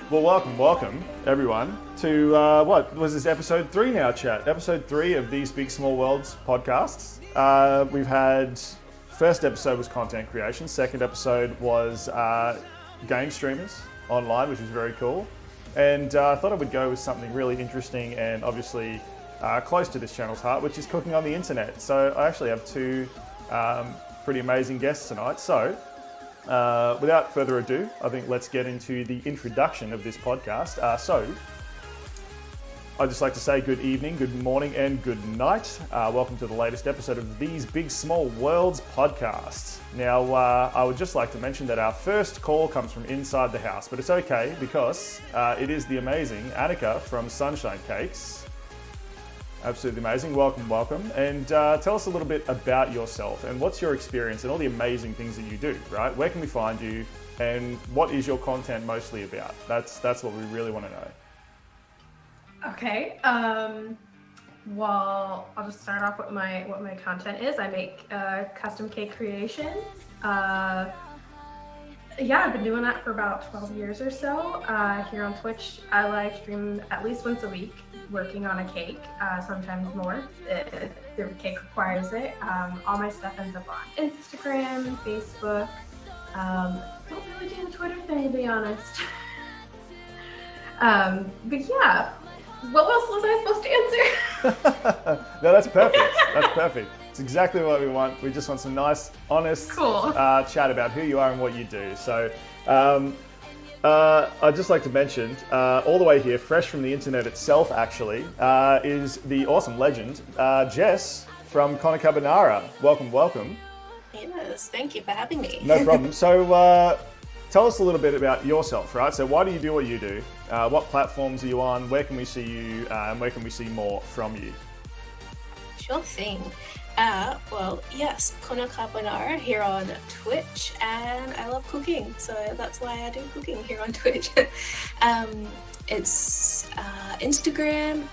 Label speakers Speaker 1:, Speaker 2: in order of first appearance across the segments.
Speaker 1: Well, welcome, everyone, to what was this, episode 3 now, chat? Episode 3 of These Big Small Worlds podcasts. We've had, first episode was content creation, second episode was game streamers online, which was very cool. And I thought I would go with something really interesting and obviously close to this channel's heart, which is cooking on the internet. So I actually have two pretty amazing guests tonight. So without further ado, I think let's get into the introduction of this podcast. I'd just like to say good evening, good morning, and good night. Welcome to the latest episode of These Big Small Worlds podcast. Now, I would just like to mention that our first call comes from inside the house, but it's okay because it is the amazing Anika from Sunshine Cakes. Absolutely amazing. Welcome. And tell us a little bit about yourself and what's your experience and all the amazing things that you do, right? Where can we find you and what is your content mostly about? That's what we really want to know.
Speaker 2: Okay. Well, I'll just start off with what my content is. I make custom cake creations. I've been doing that for about 12 years or so. Here on Twitch, I live stream at least once a week, working on a cake, sometimes more. The cake requires it. All my stuff ends up on Instagram and Facebook. Don't really do the Twitter thing, to be honest. But yeah, what else was I supposed to answer?
Speaker 1: No, that's perfect. That's perfect. It's exactly what we want. We just want some nice, honest chat about who you are and what you do. So I'd just like to mention, all the way here, fresh from the internet itself actually, is the awesome legend, Jess from ConnorCarbonara. Welcome.
Speaker 3: Yes, thank you for having me.
Speaker 1: No problem. So tell us a little bit about yourself, right? So why do you do what you do? What platforms are you on? Where can we see you? And where can we see more from you?
Speaker 3: Sure thing. Well, yes, ConnorCarbonara here on Twitch, and I love cooking, so that's why I do cooking here on Twitch. It's Instagram,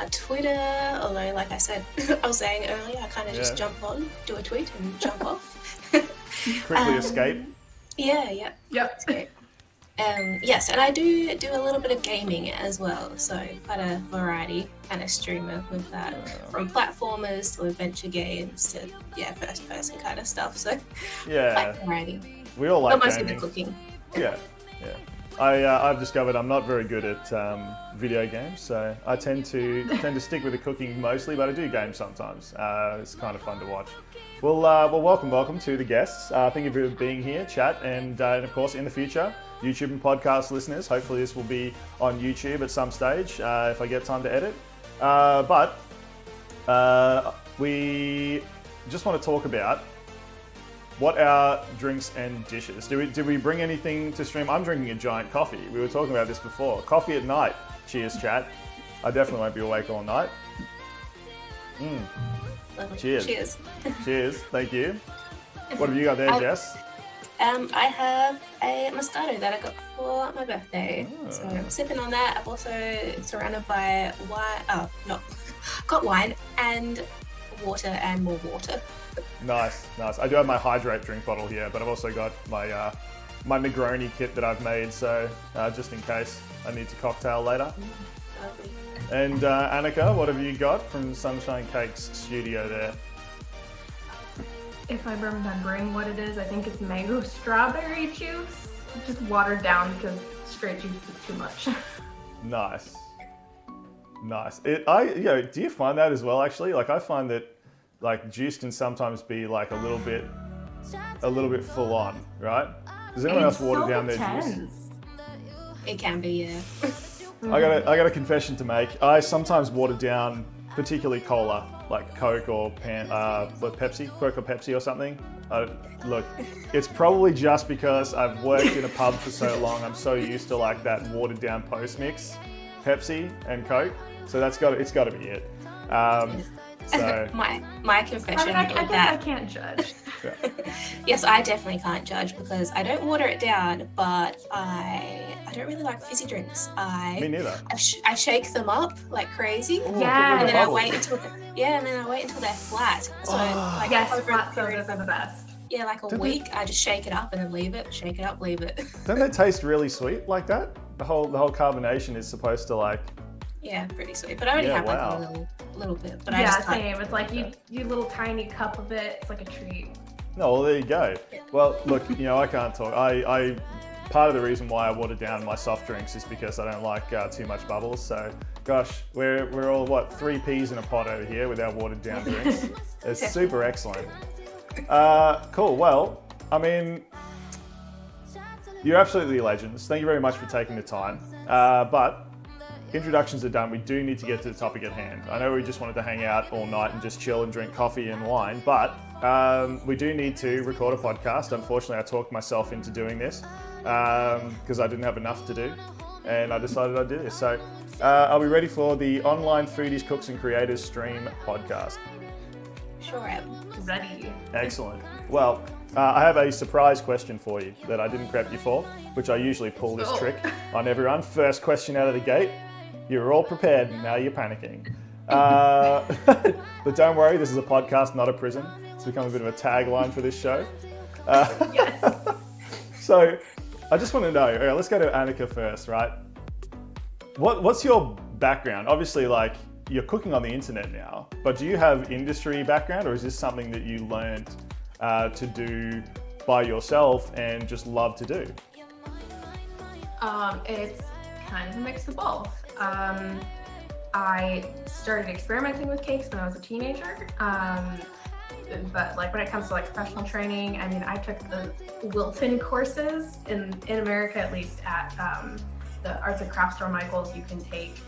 Speaker 3: Twitter, although like I said, I was saying earlier, I kind of just jump on, do a tweet and jump off.
Speaker 1: Quickly escape.
Speaker 3: Yeah. Escape. Yes, and I do a little bit of gaming as well, so quite a variety kind of streamer with that, from platformers to adventure games to first person kind of stuff. So quite variety.
Speaker 1: We all like
Speaker 3: mostly
Speaker 1: gaming.
Speaker 3: the cooking.
Speaker 1: Yeah. I've discovered I'm not very good at video games, so I tend to stick with the cooking mostly, but I do game sometimes. It's kind of fun to watch. Well, welcome to the guests. Thank you for being here, chat, and of course in the future, YouTube and podcast listeners. Hopefully this will be on YouTube at some stage if I get time to edit. But we just want to talk about what are drinks and dishes. Did we bring anything to stream? I'm drinking a giant coffee. We were talking about this before. Coffee at night. Cheers, chat. I definitely won't be awake all night. Cheers. Cheers. Thank you. What have you got there, Jess?
Speaker 3: I have a Moscato that I got for my birthday. So I'm sipping on that. I've also surrounded by wine. Got wine and water and more water.
Speaker 1: Nice. I do have my hydrate drink bottle here, but I've also got my my Negroni kit that I've made, so just in case I need to cocktail later.
Speaker 3: Lovely.
Speaker 1: And Anika, what have you got from Sunshine Cakes studio there?
Speaker 2: If I remembering what it is, I think it's mango strawberry juice. Just watered down because straight juice is too much. Nice.
Speaker 1: Do you find that as well? Actually, like I find that like juice can sometimes be like a little bit full on, right? Does anyone else water down their juice?
Speaker 3: It can be, yeah.
Speaker 1: I got a confession to make. I sometimes water down, particularly cola, like Coke or Pepsi, Coke or Pepsi or something. Look, it's probably just because I've worked in a pub for so long. I'm so used to like that watered down post mix, Pepsi and Coke. So it's got to be it. So
Speaker 3: my confession.
Speaker 2: I guess I can't judge.
Speaker 3: Yes, I definitely can't judge because I don't water it down, but I don't really like fizzy drinks.
Speaker 1: Me neither.
Speaker 3: I shake them up like crazy.
Speaker 2: Yeah,
Speaker 3: and then I wait until they're flat. So
Speaker 2: yes, flat sodas are the best.
Speaker 3: Yeah, like a week. I just shake it up and then leave it. Shake it up, leave it.
Speaker 1: Don't they taste really sweet like that? The whole carbonation is supposed to like.
Speaker 3: Yeah, pretty sweet. But I only have like a little bit. But
Speaker 2: same. It's like you little tiny cup of it. It's like a treat.
Speaker 1: No, well, there you go. Yeah. Well, look, I can't talk. I part of the reason why I water down my soft drinks is because I don't like too much bubbles. So, gosh, we're all 3 peas in a pot over here with our watered down drinks. It's super excellent. Cool. Well, I mean, you're absolutely legends. Thank you very much for taking the time. But introductions are done. We do need to get to the topic at hand. I know we just wanted to hang out all night and just chill and drink coffee and wine, but we do need to record a podcast. Unfortunately, I talked myself into doing this because I didn't have enough to do, and I decided I'd do this. So are we ready for the Online Foodies, Cooks and Creators Stream podcast?
Speaker 3: Sure am.
Speaker 2: Ready.
Speaker 1: Excellent. Well, I have a surprise question for you that I didn't prep you for, which I usually pull this trick on everyone. First question out of the gate. You're all prepared, and now you're panicking. But don't worry, this is a podcast, not a prison. It's become a bit of a tagline for this show.
Speaker 2: Yes.
Speaker 1: So I just want to know, okay, let's go to Anika first, right? What's your background? Obviously, like, you're cooking on the internet now, but do you have industry background, or is this something that you learned to do by yourself and just love to do?
Speaker 2: It's kind of a mix of both. I started experimenting with cakes when I was a teenager, but like when it comes to like professional training, I mean, I took the Wilton courses in America, at least at the Arts and Crafts store Michael's. You can take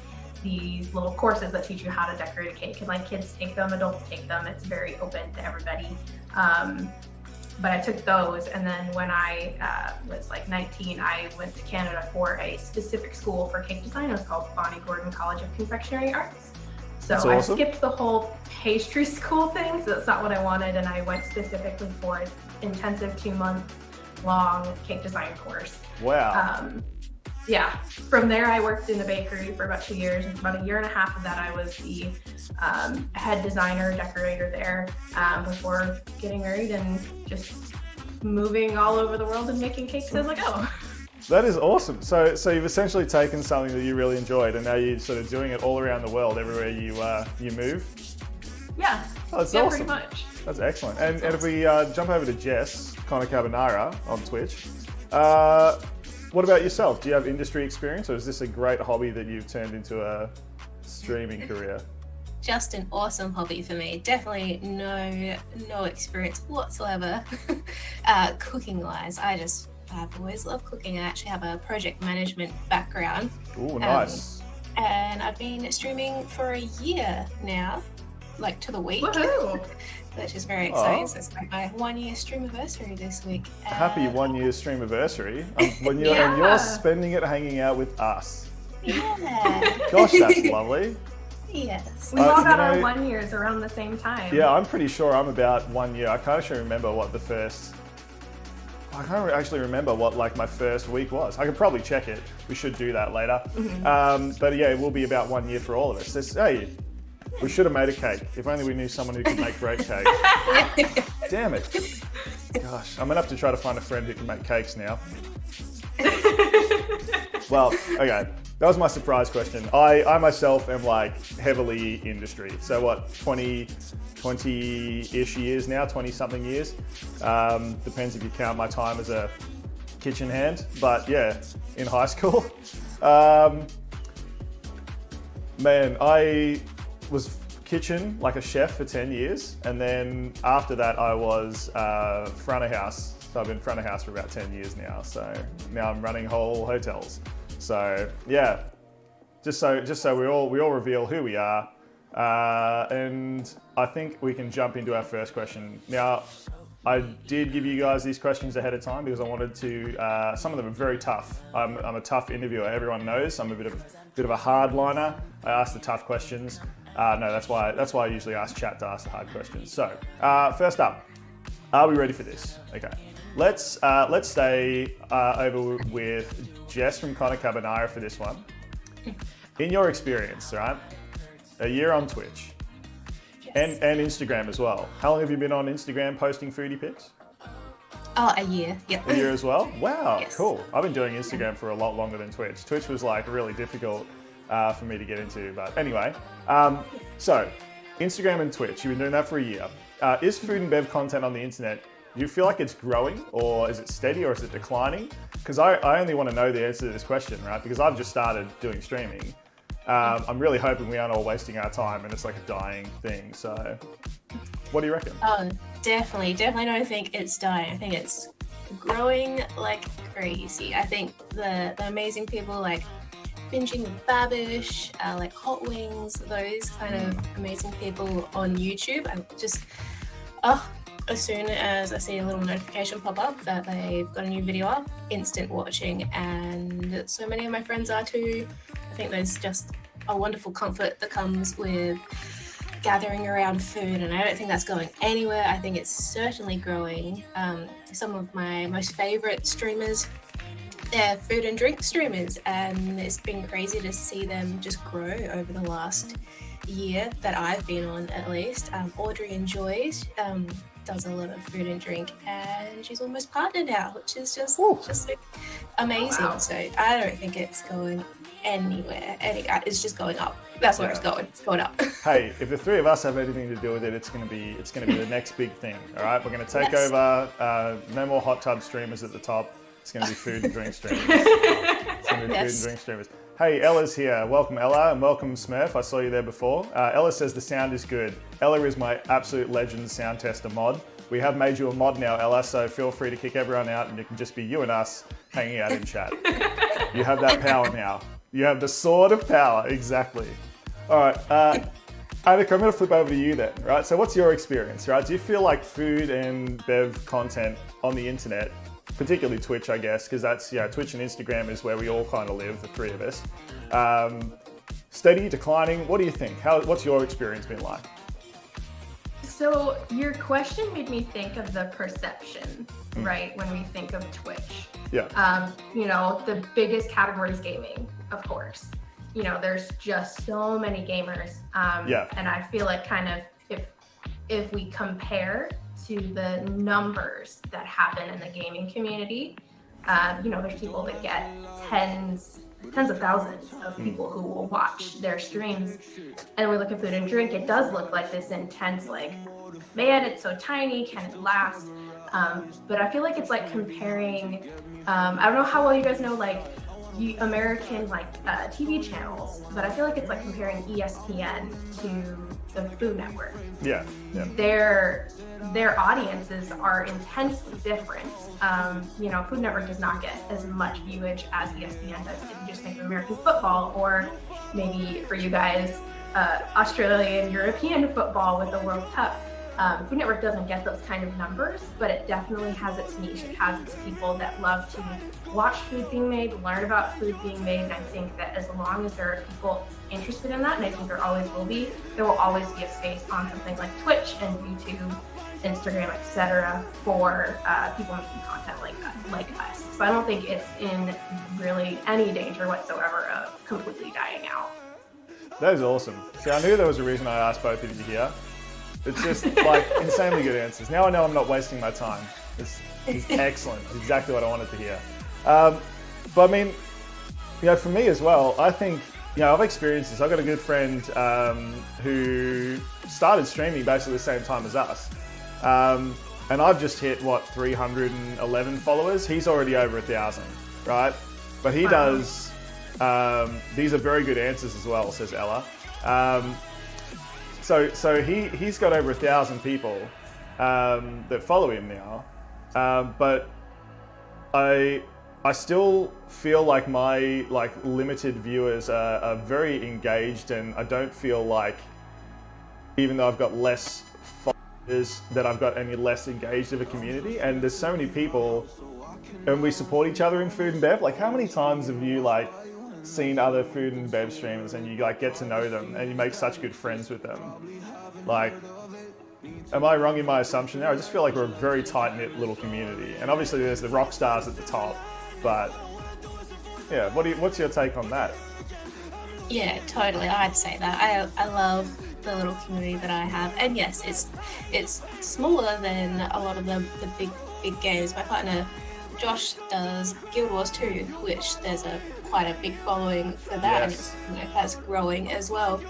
Speaker 2: these little courses that teach you how to decorate a cake, and like kids take them, adults take them. It's very open to everybody. But I took those, and then when I was like 19, I went to Canada for a specific school for cake design. It was called Bonnie Gordon College of Confectionery Arts. So
Speaker 1: That's awesome.
Speaker 2: I skipped the whole pastry school thing, so that's not what I wanted, and I went specifically for an intensive 2-month-long cake design course.
Speaker 1: Wow.
Speaker 2: Yeah, from there I worked in a bakery for about 2 years, and for about 1.5 years of that I was the head designer, decorator there before getting married and just moving all over the world and making cakes as I go.
Speaker 1: That is awesome. So you've essentially taken something that you really enjoyed, and now you're sort of doing it all around the world, everywhere you move.
Speaker 2: Yeah.
Speaker 1: Oh, that's
Speaker 2: yeah,
Speaker 1: awesome.
Speaker 2: pretty much.
Speaker 1: That's excellent. And if we jump over to Jess, ConnorCarbonara on Twitch, what about yourself? Do you have industry experience, or is this a great hobby that you've turned into a streaming career?
Speaker 3: Just an awesome hobby for me. Definitely no experience whatsoever cooking wise. I've always loved cooking. I actually have a project management background.
Speaker 1: Ooh, nice.
Speaker 3: And I've been streaming for a year now, like to the week.
Speaker 2: Woohoo!
Speaker 3: Which is very exciting. So it's like my 1-year streamiversary this week.
Speaker 1: Happy 1-year streamiversary. And
Speaker 2: Yeah.
Speaker 1: you're spending it hanging out with us.
Speaker 3: Yeah.
Speaker 1: Gosh, that's lovely.
Speaker 3: Yes.
Speaker 2: We all got our 1 years around the same time.
Speaker 1: Yeah, I'm pretty sure I'm about 1 year. I can't actually remember what I can't actually remember what like my first week was. I could probably check it. We should do that later. Mm-hmm. But yeah, it will be about 1 year for all of us. Hey, we should have made a cake. If only we knew someone who could make great cake. Damn it. Gosh, I'm gonna have to try to find a friend who can make cakes now. Well, okay. That was my surprise question. I myself am like heavily industry. So what, 20-ish years now, 20-something years. Depends if you count my time as a kitchen hand. But yeah, in high school. Man, I was kitchen, like a chef for 10 years. And then after that, I was front of house. So I've been front of house for about 10 years now. So now I'm running whole hotels. So yeah, just so we all reveal who we are, and I think we can jump into our first question. Now, I did give you guys these questions ahead of time because I wanted to. Some of them are very tough. I'm a tough interviewer. Everyone knows I'm a bit of a hardliner. I ask the tough questions. No, that's why I usually ask chat to ask the hard questions. So first up, are we ready for this? Okay. Let's stay over with Jess from ConnorCarbonara for this one. In your experience, right? A year on Twitch,
Speaker 3: Yes.
Speaker 1: and Instagram as well. How long have you been on Instagram posting foodie pics?
Speaker 3: Oh, a year. Yep.
Speaker 1: A year as well? Wow,
Speaker 3: Yes.
Speaker 1: cool. I've been doing Instagram for a lot longer than Twitch. Twitch was like really difficult for me to get into, but anyway. So, Instagram and Twitch, you've been doing that for a year. Is food and bev content on the internet, do you feel like it's growing, or is it steady, or is it declining? Because I only want to know the answer to this question, right? Because I've just started doing streaming. I'm really hoping we aren't all wasting our time and it's like a dying thing. So, what do you reckon?
Speaker 3: Oh, definitely don't think it's dying. I think it's growing like crazy. I think the amazing people like Binging with Babish, like Hot Wings, those kind of amazing people on YouTube. I'm just, as soon as I see a little notification pop up that they've got a new video up, instant watching, and so many of my friends are too. I think there's just a wonderful comfort that comes with gathering around food, and I don't think that's going anywhere. I think it's certainly growing. Some of my most favorite streamers, they're food and drink streamers, and it's been crazy to see them just grow over the last year that I've been on, at least. Audrey Enjoys does a lot of food and drink, and she's almost partnered now, which is just like, amazing. Wow. So I don't think it's going anywhere. It's just going up. That's where it's going. It's going up.
Speaker 1: Hey, if the three of us have anything to do with it, it's gonna be the next big thing. All right, we're gonna take over. No more hot tub streamers at the top. It's gonna be food and drink streamers. It's gonna be food and drink streamers. Hey, Ella's here. Welcome, Ella, and welcome, Smurf. I saw you there before. Ella says the sound is good. Ella is my absolute legend sound tester mod. We have made you a mod now, Ella, so feel free to kick everyone out and it can just be you and us hanging out in chat. You have that power now. You have the sword of power, exactly. All right, Anika, I'm gonna flip over to you then, right? So what's your experience, right? Do you feel like food and bev content on the internet, particularly Twitch, I guess, because that's, Twitch and Instagram is where we all kind of live, the three of us. Steady, declining, what do you think? What's your experience been like?
Speaker 2: So your question made me think of the perception, right? When we think of Twitch.
Speaker 1: Yeah.
Speaker 2: The biggest category is gaming, of course. There's just so many gamers. And I feel like kind of if we compare to the numbers that happen in the gaming community, there's people that get tens of thousands of people who will watch their streams. And we look at food and drink, it does look like this intense, like, man, it's so tiny, can it last? But I feel like it's like comparing, I don't know how well you guys know, like, American TV channels, but I feel like it's like comparing ESPN to the Food Network.
Speaker 1: Yeah.
Speaker 2: Their audiences are intensely different. Food Network does not get as much viewage as ESPN does. If you just think of American football, or maybe for you guys, Australian European football with the World Cup. Food Network doesn't get those kind of numbers, but it definitely has its niche. It has its people that love to watch food being made, learn about food being made, and I think that as long as there are people interested in that, and I think there always will be, there will always be a space on something like Twitch and YouTube, Instagram, etc., for people making content like that, like us. So I don't think it's in really any danger whatsoever of completely dying out.
Speaker 1: That is awesome. See, I knew there was a reason I asked both of you here. It's just like insanely good answers. Now I know I'm not wasting my time. It's excellent. It's exactly what I wanted to hear. But I mean, for me as well, I think, I've experienced this. I've got a good friend who started streaming basically the same time as us. And I've just hit, 311 followers? He's already over 1,000, right? But he does, these are very good answers as well, says Ella. So he's got over 1,000 people that follow him now, but I still feel like my limited viewers are very engaged, and I don't feel like, even though I've got less followers, that I've got any less engaged of a community. And there's so many people, and we support each other in food and bev. Like, how many times have you seen other food and bev streamers and you get to know them and you make such good friends with them? Am I wrong in my assumption there? I just feel like we're a very tight-knit little community, and obviously there's the rock stars at the top, but what's your take on that?
Speaker 3: Yeah, totally. I'd say that. I love the little community that I have, and yes, it's smaller than a lot of the big big games. My partner Josh does Guild Wars 2, which there's quite a big following for that,
Speaker 1: Yes.
Speaker 3: and that's growing as well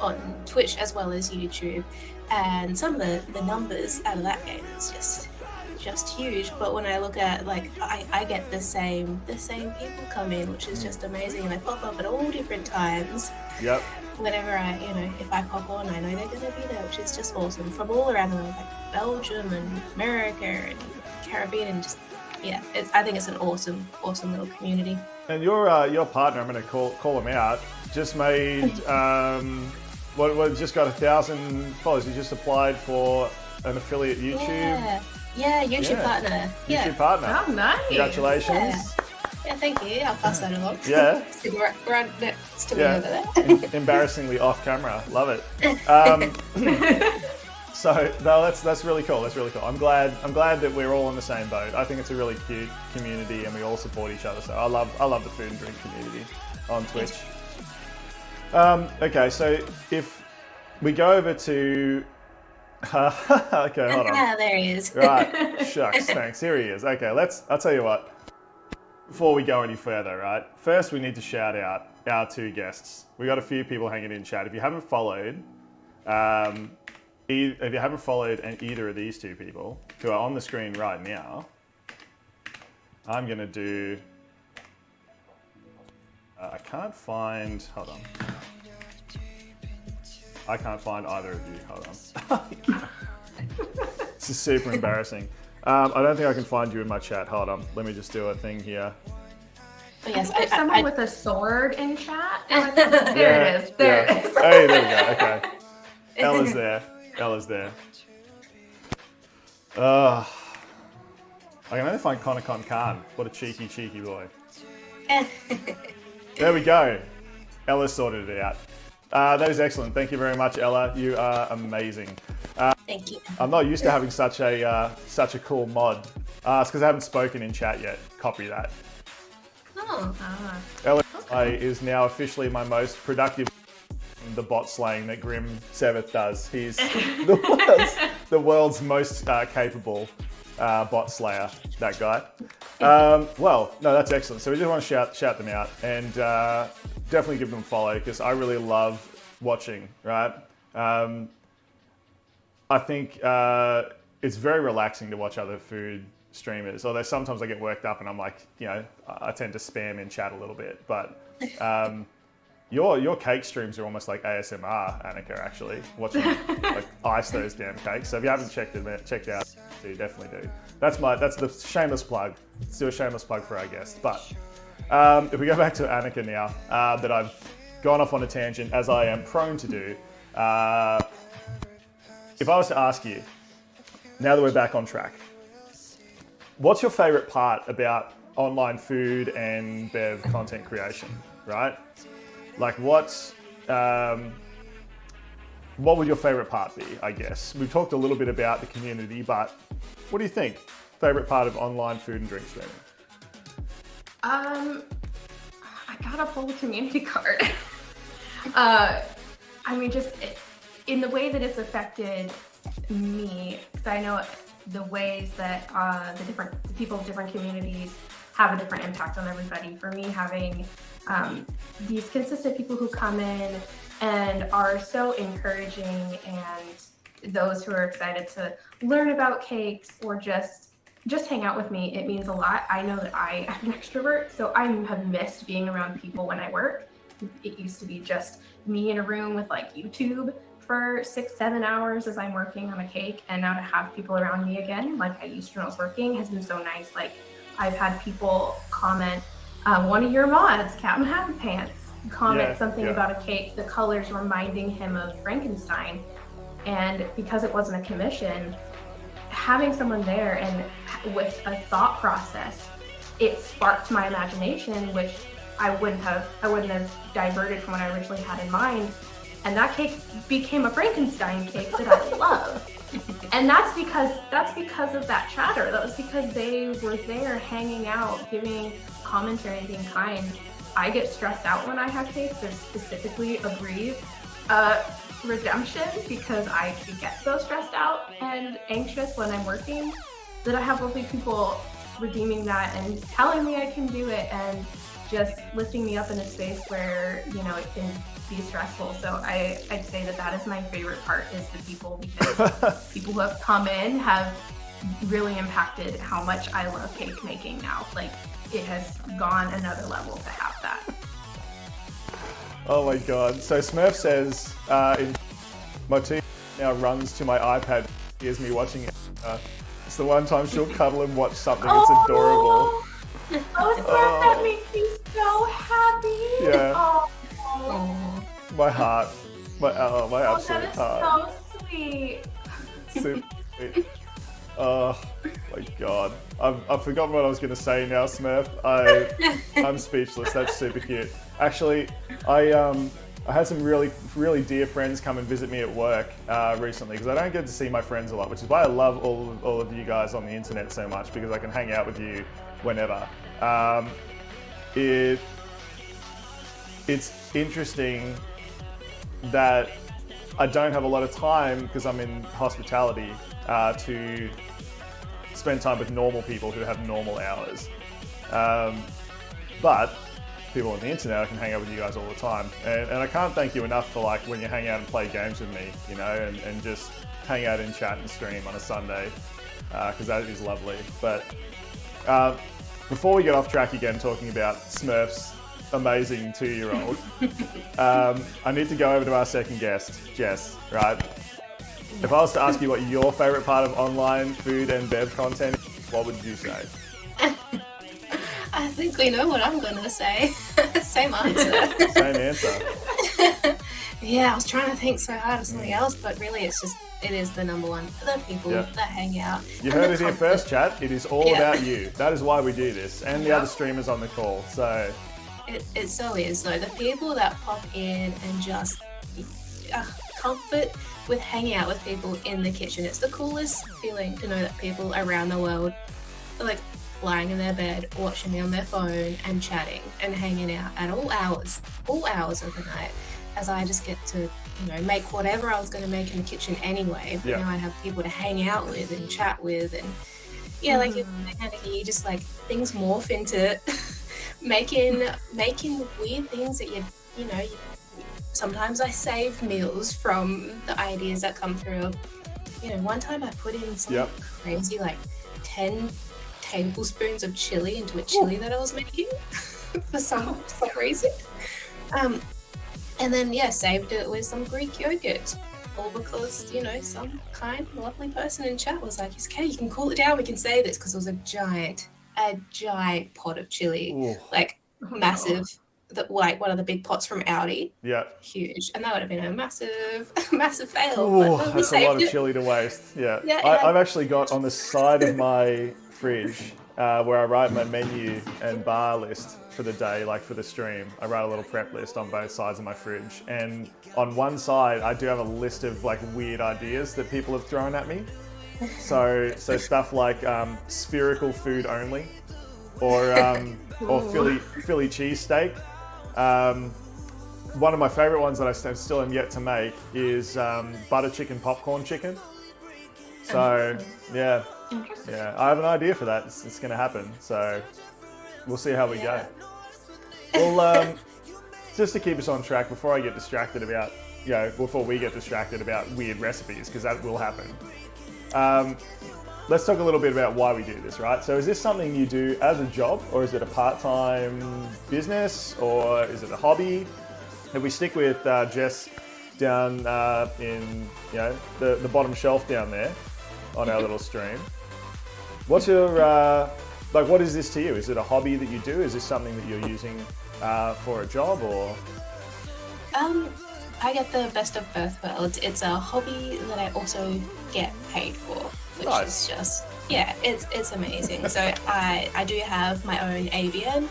Speaker 3: on Twitch as well as YouTube. And some of the numbers out of that game is just huge. But when I look at I get the same people come in, which is just amazing, and they pop up at all different times.
Speaker 1: Yep.
Speaker 3: Whenever if I pop on, I know they're going to be there, which is just awesome. From all around the world, like Belgium and America and Caribbean, and just I think it's an awesome little community.
Speaker 1: And your partner, I'm going to call him out, just made just got 1,000 followers. He just applied for an affiliate YouTube.
Speaker 3: Yeah, YouTube partner.
Speaker 1: YouTube partner.
Speaker 2: Oh, nice.
Speaker 1: Congratulations.
Speaker 3: Yeah, thank you. I'll pass that along.
Speaker 1: Yeah.
Speaker 3: We're right next to me over there.
Speaker 1: Embarrassingly off camera. Love it. So no, that's really cool. That's really cool. I'm glad that we're all in the same boat. I think it's a really cute community, and we all support each other. So I love the food and drink community on Twitch. Okay, so if we go over to okay, hold on.
Speaker 3: There he is.
Speaker 1: Right, shucks, thanks. Here he is. Okay, I'll tell you what. Before we go any further, right? First, we need to shout out our two guests. We got a few people hanging in chat. If you haven't followed, either of these two people who are on the screen right now, I'm gonna do. I can't find. Hold on. I can't find either of you. Hold on. This is super embarrassing. I don't think I can find you in my chat. Hold on. Let me just do a thing here.
Speaker 3: Oh, yes,
Speaker 2: There's someone with a sword in chat. There it is. There it is.
Speaker 1: Hey, there we go. Okay. Ella's there. I can only find ConnorCarbonara. What a cheeky boy. There we go. Ella sorted it out. That is excellent. Thank you very much, Ella. You are amazing.
Speaker 3: Thank you.
Speaker 1: I'm not used to having such a cool mod. It's because I haven't spoken in chat yet. Copy that.
Speaker 3: Oh.
Speaker 1: Ella is now officially my most productive. The bot slaying that Grim Seveth does. He's the world's most capable bot slayer. That guy. Well, no, that's excellent. So we just want to shout them out and definitely give them a follow because I really love watching. Right. I think it's very relaxing to watch other food streamers. Although sometimes I get worked up and I'm like, I tend to spam in chat a little bit. But your cake streams are almost like ASMR, Anika. Actually, watching like ice those damn cakes. So if you haven't checked out, you definitely do. That's the shameless plug. Let's do a shameless plug for our guest. But if we go back to Anika now, that I've gone off on a tangent as I am prone to do. If I was to ask you, now that we're back on track, what's your favorite part about online food and bev content creation, right? Like what would your favorite part be, I guess? We've talked a little bit about the community, but what do you think? Favorite part of online food and drink streaming?
Speaker 2: I gotta pull the community card. In the way that it's affected me, because I know the ways that the people of different communities have a different impact on everybody. For me, having these consistent people who come in and are so encouraging, and those who are excited to learn about cakes or just hang out with me, it means a lot. I know that I am an extrovert, so I have missed being around people when I work. It used to be just me in a room with like YouTube for 6-7 hours as I'm working on a cake, and now to have people around me again, like I used to when I was working, has been so nice. Like I've had people comment, one of your mods, Captain Happy Pants, comment something about a cake, the colors reminding him of Frankenstein, and because it wasn't a commission, having someone there and with a thought process, it sparked my imagination, which I wouldn't have diverted from what I originally had in mind. And that cake became a Frankenstein cake that I love. And that's because of that chatter. That was because they were there hanging out, giving commentary and being kind. I get stressed out when I have cakes. There's specifically a Breathe redemption because I get so stressed out and anxious when I'm working. that I have lovely people redeeming that and telling me I can do it and just lifting me up in a space where, you know, it can be stressful. So I'd say that is my favorite part, is the people, because people who have come in have really impacted how much I love cake making now. Like, it has gone another level to have that.
Speaker 1: Oh my god. So Smurf says, my team now runs to my iPad, hears me watching it. It's the one time she'll cuddle and watch something. It's adorable.
Speaker 2: Oh, Smurf, that makes me so happy.
Speaker 1: Yeah.
Speaker 2: Oh.
Speaker 1: My heart. My absolute
Speaker 2: that is
Speaker 1: heart.
Speaker 2: so sweet.
Speaker 1: Super sweet. Oh my god. I've forgotten what I was going to say now, Smurf. I'm speechless. That's super cute. Actually, I had some really dear friends come and visit me at work recently, because I don't get to see my friends a lot, which is why I love all of you guys on the internet so much, because I can hang out with you whenever. It's interesting that I don't have a lot of time, because I'm in hospitality, to spend time with normal people who have normal hours. But people on the internet, I can hang out with you guys all the time. And I can't thank you enough for, like, when you hang out and play games with me, you know, and just hang out and chat and stream on a Sunday, because that is lovely. But before we get off track again talking about Smurf's amazing 2-year-old, I need to go over to our second guest, Jess, right? If I was to ask you what your favourite part of online food and bev content is, what would you say?
Speaker 3: I think we know what I'm going to say. Same answer.
Speaker 1: Same answer.
Speaker 3: Yeah, I was trying to think so hard of something else, but really it is the number one. The people that hang out.
Speaker 1: You heard it here first, chat. It is all about you. That is why we do this, and the other streamers on the call. So
Speaker 3: it so is. So the people that pop in and just comfort with hanging out with people in the kitchen. It's the coolest feeling to know that people around the world are, like, lying in their bed, watching me on their phone and chatting and hanging out at all hours of the night, as I just get to, you know, make whatever I was going to make in the kitchen anyway. But now I have people to hang out with and chat with, and like you just, like, things morph into making weird things that you know. Sometimes I save meals from the ideas that come through. You know, one time I put in some crazy, like, 10 tablespoons of chili into a chili that I was making for some reason. And then, saved it with some Greek yogurt. All because, you know, some kind, lovely person in chat was like, it's okay, you can cool it down, we can say this, because it was a giant pot of chili. Ooh. Like, massive. Like one of the big pots from Aldi. Yeah. Huge. And that would have been a massive fail.
Speaker 1: Ooh, that's a lot of chili to waste. Yeah. I've actually got on the side of my fridge where I write my menu and bar list for the day, like for the stream. I write a little prep list on both sides of my fridge. And on one side, I do have a list of, like, weird ideas that people have thrown at me. So stuff like spherical food only, or Philly cheesesteak. One of my favorite ones that I still am yet to make is butter chicken popcorn chicken. So I have an idea for that. It's going to happen. So we'll see how we go. Well, just to keep us on track, before we get distracted about weird recipes, because that will happen. Let's talk a little bit about why we do this, right? So is this something you do as a job, or is it a part-time business, or is it a hobby? If we stick with Jess down in the bottom shelf down there on our little stream, what's your what is this to you? Is it a hobby that you do? Is this something that you're using for a job, or?
Speaker 3: I get the best of both worlds. It's a hobby that I also get paid for, which is just, it's amazing. So I do have my own ABN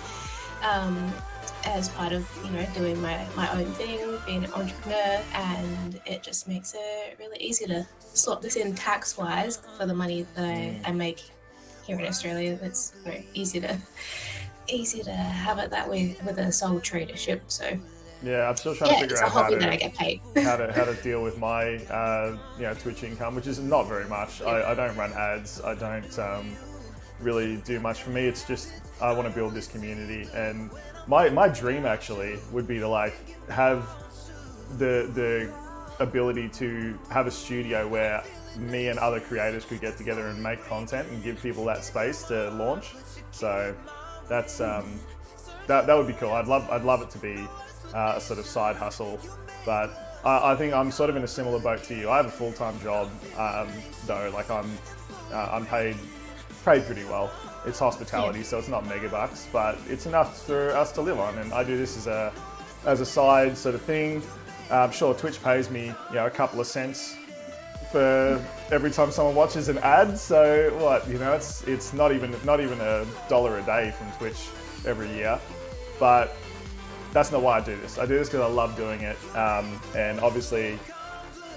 Speaker 3: as part of, doing my own thing, being an entrepreneur, and it just makes it really easy to slot this in tax-wise for the money that I make here in Australia. It's easy to have it that way with a sole tradership. So
Speaker 1: Yeah, I'm still trying to figure
Speaker 3: it's a
Speaker 1: out
Speaker 3: hobby that I get paid.
Speaker 1: how to deal with my Twitch income, which is not very much. I don't run ads. I don't really do much. For me, it's just I want to build this community, and my dream actually would be to like have the ability to have a studio where me and other creators could get together and make content and give people that space to launch. So that's that would be cool. I'd love it to be a sort of side hustle, but I think I'm sort of in a similar boat to you. I have a full-time job, though. Like I'm paid pretty well. It's hospitality, so it's not mega bucks, but it's enough for us to live on. And I do this as a side sort of thing. I'm sure Twitch pays me, a couple of cents for every time someone watches an ad. So what, it's not even $1 a day from Twitch every year. But that's not why I do this. I do this because I love doing it, and obviously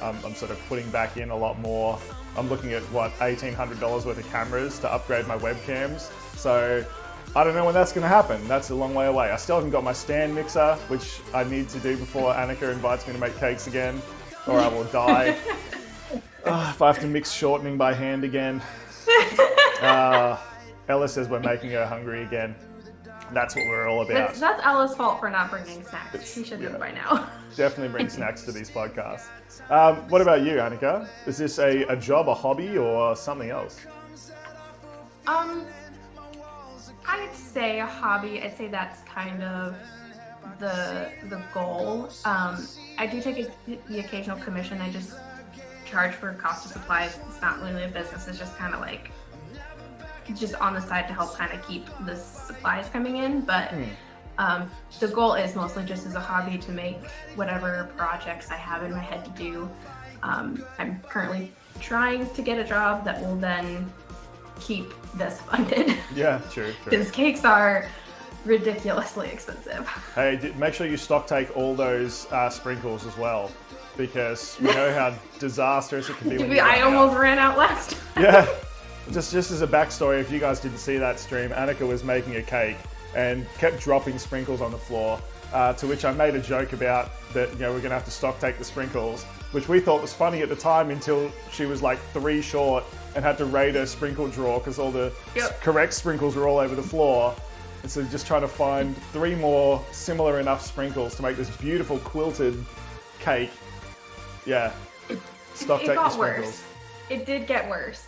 Speaker 1: I'm sort of putting back in a lot more. I'm looking at $1,800 worth of cameras to upgrade my webcams. So I don't know when that's going to happen. That's a long way away. I still haven't got my stand mixer, which I need to do before Anika invites me to make cakes again, or I will die. If I have to mix shortening by hand again. Ella says we're making her hungry again. That's what we're all about.
Speaker 2: That's Ella's fault for not bringing snacks. She should do it by now.
Speaker 1: Definitely bring snacks to these podcasts. What about you, Anika? Is this a job, a hobby, or something else?
Speaker 2: I'd say a hobby. I'd say that's kind of the goal. I do take the occasional commission. I just charge for cost of supplies. It's not really a business. It's just kind of like just on the side to help kind of keep the supplies coming in. But the goal is mostly just as a hobby to make whatever projects I have in my head to do. I'm currently trying to get a job that will then keep this funded.
Speaker 1: Yeah, true.
Speaker 2: Because cakes are ridiculously expensive.
Speaker 1: Hey, make sure you stock take all those sprinkles as well, because we know how disastrous it can be when you
Speaker 2: I almost ran out last time.
Speaker 1: Yeah. Just as a backstory, if you guys didn't see that stream, Anika was making a cake and kept dropping sprinkles on the floor, to which I made a joke about that, we're going to have to stock take the sprinkles, which we thought was funny at the time until she was like 3 short and had to raid her sprinkle drawer because all the correct sprinkles were all over the floor. And so just trying to find 3 more similar enough sprinkles to make this beautiful quilted cake. Yeah, stock take the sprinkles.
Speaker 2: Worse. It did get worse.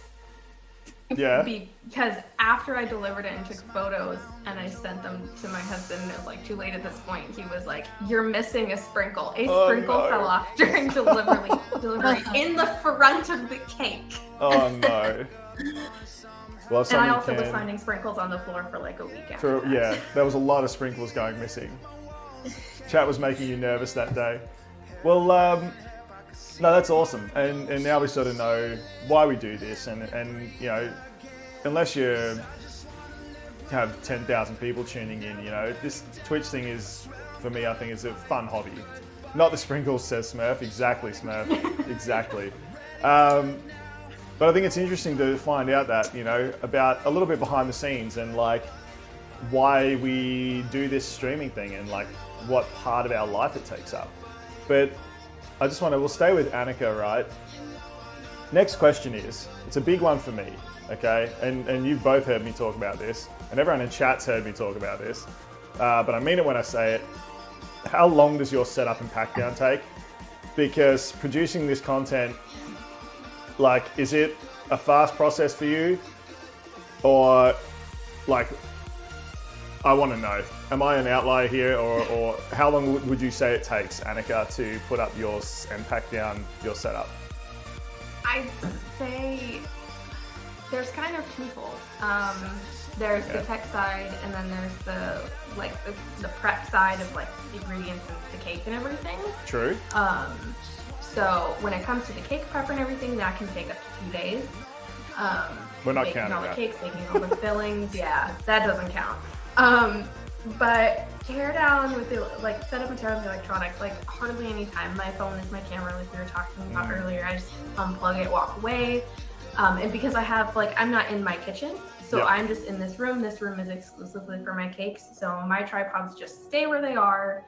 Speaker 1: Yeah.
Speaker 2: Because after I delivered it and took photos and I sent them to my husband, and it was like too late at this point, he was like, "You're missing a sprinkle. A sprinkle fell off during delivery in the front of the cake."
Speaker 1: Oh no. Well,
Speaker 2: and I also was finding sprinkles on the floor for like a week after that.
Speaker 1: Yeah, there was a lot of sprinkles going missing. Chat was making you nervous that day. Well, no, that's awesome, and now we sort of know why we do this, and unless you have 10,000 people tuning in, this Twitch thing is, for me, I think is a fun hobby. Not the sprinkles, says Smurf. Exactly, Smurf. Exactly. But I think it's interesting to find out that, about a little bit behind the scenes and like why we do this streaming thing and like what part of our life it takes up. But I just we'll stay with Anika, right? Next question is, it's a big one for me, okay? And you've both heard me talk about this, and everyone in chat's heard me talk about this, but I mean it when I say it. How long does your setup and pack down take? Because producing this content, like, is it a fast process for you? Or, like, I want to know, am I an outlier here, or how long would you say it takes, Anika, to put up yours and pack down your setup?
Speaker 2: I'd say there's kind of twofold. There's the tech side, and then there's the prep side of like the ingredients and the cake and everything. True. So when it comes to the cake prep and everything, that can take up to 2 days.
Speaker 1: We're not
Speaker 2: making
Speaker 1: counting
Speaker 2: all
Speaker 1: that.
Speaker 2: The cakes, making all the fillings, yeah, that doesn't count. But tear down with the setup and tear down the electronics, like hardly any time. My phone is my camera, like we were talking about earlier. I just unplug it, walk away. And because I have I'm not in my kitchen, so I'm just in this room. This room is exclusively for my cakes. So my tripods just stay where they are.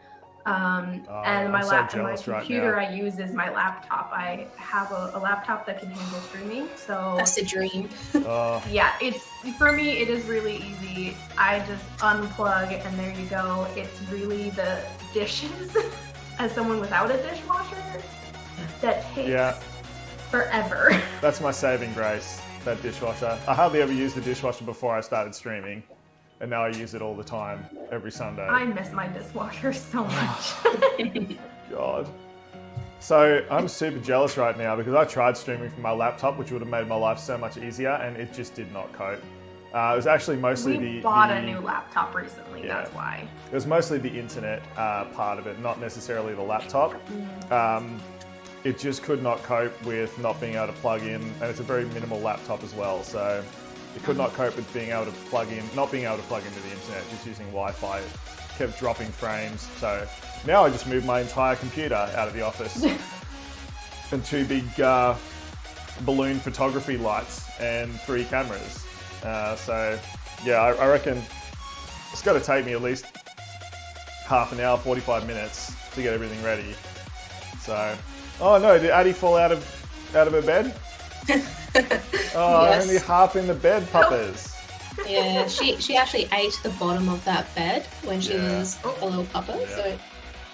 Speaker 2: And my
Speaker 1: I'm so
Speaker 2: my
Speaker 1: jealous right
Speaker 2: computer
Speaker 1: now.
Speaker 2: I use is my laptop. I have a laptop that can handle streaming. So
Speaker 3: That's the dream.
Speaker 2: yeah, it's for me. It is really easy. I just unplug and there you go. It's really the dishes. As someone without a dishwasher, that takes forever.
Speaker 1: That's my saving grace, that dishwasher. I hardly ever used the dishwasher before I started streaming, and now I use it all the time, every Sunday.
Speaker 2: I miss my dishwasher so much.
Speaker 1: God. So I'm super jealous right now because I tried streaming from my laptop, which would have made my life so much easier, and it just did not cope. It was actually mostly
Speaker 2: we bought a new laptop recently, that's why.
Speaker 1: It was mostly the internet part of it, not necessarily the laptop. It just could not cope with not being able to plug in, and it's a very minimal laptop as well, so it could not cope with being able to plug in, not being able to plug into the internet, just using Wi-Fi. It kept dropping frames, so now I just moved my entire computer out of the office and 2 big balloon photography lights and 3 cameras. So yeah, I reckon it's got to take me at least half an hour, 45 minutes to get everything ready. So, oh no, did Addie fall out of her bed? Oh,
Speaker 3: Yes.
Speaker 1: only half in the bed, puppers.
Speaker 3: Yeah, she actually ate the bottom of that bed when she was a little pupper.
Speaker 1: Yeah.
Speaker 3: So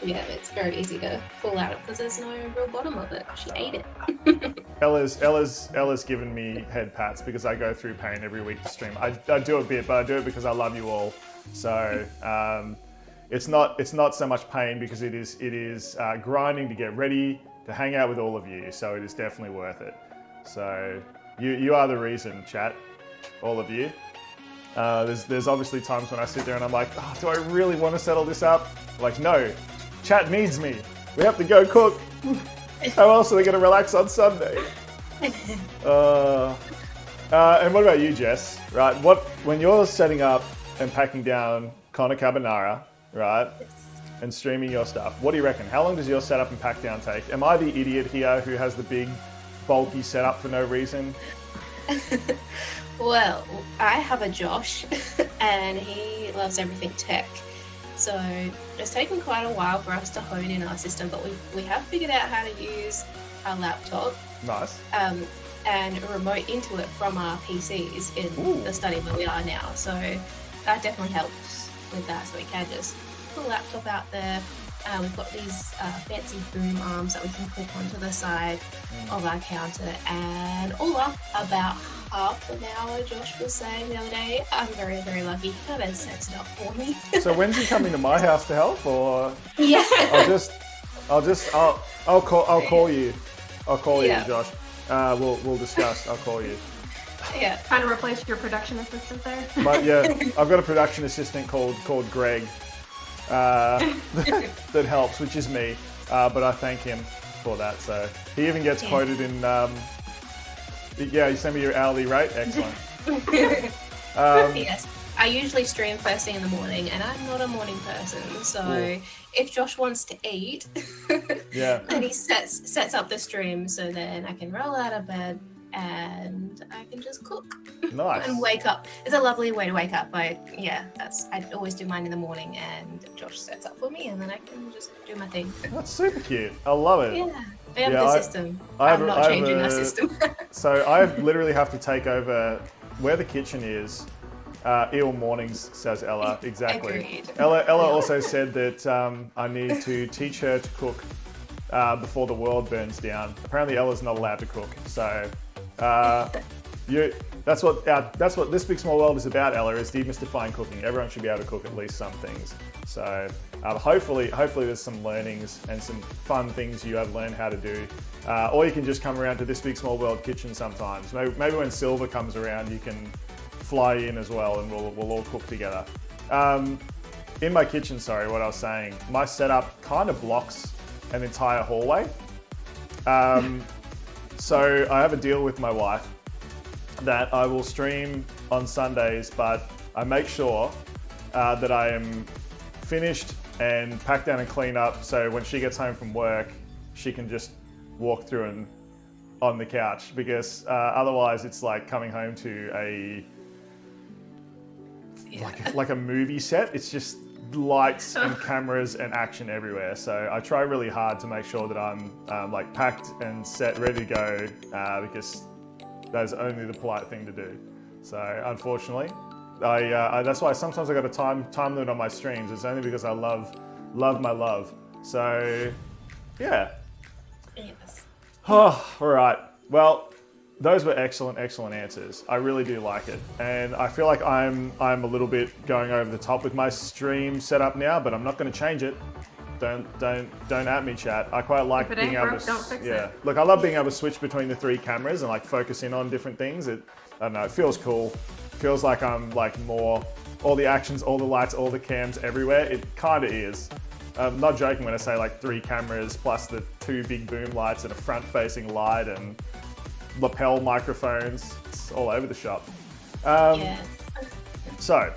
Speaker 3: yeah, it's very easy to fall out because there's no real bottom of it. She ate it.
Speaker 1: Ella's given me head pats because I go through pain every week to stream. I do a bit, but I do it because I love you all. So it's not so much pain because it is grinding to get ready to hang out with all of you. So it is definitely worth it. So you are the reason, chat, all of you. There's obviously times when I sit there and I'm like, oh, do I really want to settle this up? Like, no, chat needs me. We have to go cook. How else are we going to relax on Sunday? And what about you, Jess? Right? When you're setting up and packing down ConnorCarbonara, right? And streaming your stuff, what do you reckon? How long does your setup and pack down take? Am I the idiot here who has the big, bulky setup for no reason?
Speaker 3: Well, I have a Josh, and he loves everything tech. So it's taken quite a while for us to hone in our system, but we have figured out how to use our laptop.
Speaker 1: Nice.
Speaker 3: And remote into it from our PCs in the study where we are now. So that definitely helps with that. So we can just put the laptop out there. We've got these fancy boom arms that we can click onto the side of our counter, and all up about half an hour, Josh was saying the other day. I'm very, very lucky. He kind of sets it up for me.
Speaker 1: So when's he coming to my house to help, or
Speaker 3: Yeah.
Speaker 1: I'll call you. I'll call you,
Speaker 3: Yeah.
Speaker 1: Josh. We'll discuss. I'll call you.
Speaker 3: Yeah.
Speaker 2: Trying to replace your production assistant there.
Speaker 1: But yeah, I've got a production assistant called Greg that helps, which is me. But I thank him for that. So he even gets quoted in. You send me your hourly rate. Excellent.
Speaker 3: Yes. I usually stream first thing in the morning, and I'm not a morning person. So if Josh wants to eat, then he sets up the stream, so then I can roll out of bed and I can just cook.
Speaker 1: Nice.
Speaker 3: And wake up. It's a lovely way to wake up. I always do mine in the morning, and Josh sets up for me, and then I can just do my thing.
Speaker 1: That's super cute. I love it.
Speaker 3: Yeah, we have a good system. I'm not
Speaker 1: I have
Speaker 3: changing our system.
Speaker 1: So I literally have to take over where the kitchen is. Eel mornings, says Ella. Exactly.
Speaker 3: Agreed.
Speaker 1: Ella also said that I need to teach her to cook before the world burns down. Apparently, Ella's not allowed to cook. So that's what This Big Small World is about, Ella, is demystifying cooking. Everyone should be able to cook at least some things. So hopefully there's some learnings and some fun things you have learned how to do. Or you can just come around to This Big Small World kitchen sometimes. Maybe when Silver comes around, you can fly in as well, and we'll all cook together. In my kitchen, what I was saying, my setup kind of blocks an entire hallway. So I have a deal with my wife that I will stream on Sundays, but I make sure that I am finished and pack down and clean up, so when she gets home from work, she can just walk through and on the couch, because otherwise it's like coming home to like a movie set. It's just lights and cameras and action everywhere. So I try really hard to make sure that I'm like packed and set, ready to go, because that's only the polite thing to do. So unfortunately, that's why sometimes I got a time limit on my streams. It's only because I love my love. So yeah.
Speaker 3: Yes.
Speaker 1: Oh, all right. Well, those were excellent answers. I really do like it, and I feel like I'm a little bit going over the top with my stream setup now, but I'm not going to change it. Don't at me, chat. I quite like being able to.
Speaker 2: Don't fix it.
Speaker 1: Look, I love being able to switch between the 3 cameras and like focus in on different things. I don't know. It feels cool. Feels like I'm like more all the actions, all the lights, all the cams everywhere. It kind of is. I'm not joking when I say like 3 cameras plus the 2 big boom lights and a front-facing light and lapel microphones. It's all over the shop.
Speaker 3: Yes.
Speaker 1: So,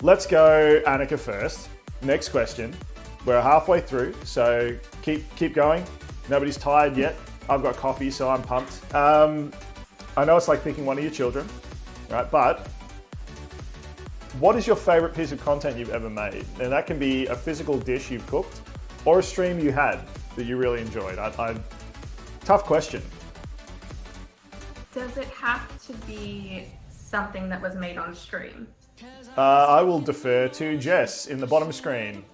Speaker 1: let's go Anika first. Next question. We're halfway through, so keep going. Nobody's tired yet. I've got coffee, so I'm pumped. I know it's like picking one of your children, right? But what is your favorite piece of content you've ever made? And that can be a physical dish you've cooked or a stream you had that you really enjoyed. Tough question.
Speaker 2: Does it have to be something that was made on stream?
Speaker 1: I will defer to Jess in the bottom screen.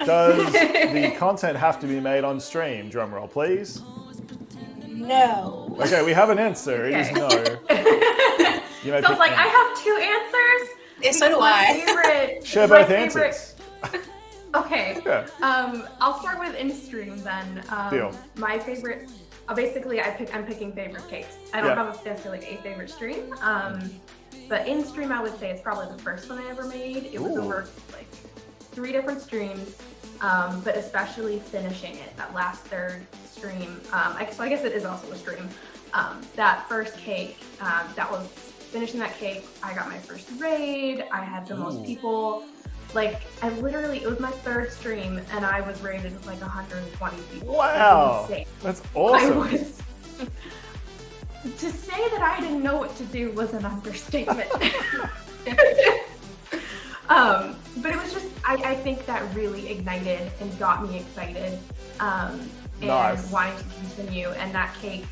Speaker 1: Does the content have to be made on stream? Drum roll, please.
Speaker 3: No.
Speaker 1: Okay, we have an answer. It is no. You may
Speaker 2: So
Speaker 1: pick
Speaker 2: it's like,
Speaker 1: one.
Speaker 2: I have 2 answers.
Speaker 3: Yeah, so do I.
Speaker 1: Share
Speaker 2: my
Speaker 1: both
Speaker 2: favorite-
Speaker 1: answers.
Speaker 2: Okay.
Speaker 1: Yeah.
Speaker 2: I'll start with in stream then.
Speaker 1: Deal.
Speaker 2: My favorite. Basically, I'm picking favorite cakes. I don't
Speaker 1: Yeah.
Speaker 2: have necessarily a favorite stream. But in stream, I would say it's probably the first one I ever made. It was
Speaker 1: Ooh.
Speaker 2: over like 3 different streams, but especially finishing it, that last third stream. So I guess it is also a stream. That first cake, that was finishing that cake. I got my first raid. I had the most people. Like, it was my 3rd stream, and I was rated with like 120 people.
Speaker 1: Wow.
Speaker 2: It was insane.
Speaker 1: That's awesome.
Speaker 2: To say that I didn't know what to do was an understatement. But it was just, I think that really ignited and got me excited, and
Speaker 1: Nice.
Speaker 2: wanting to continue. And that cake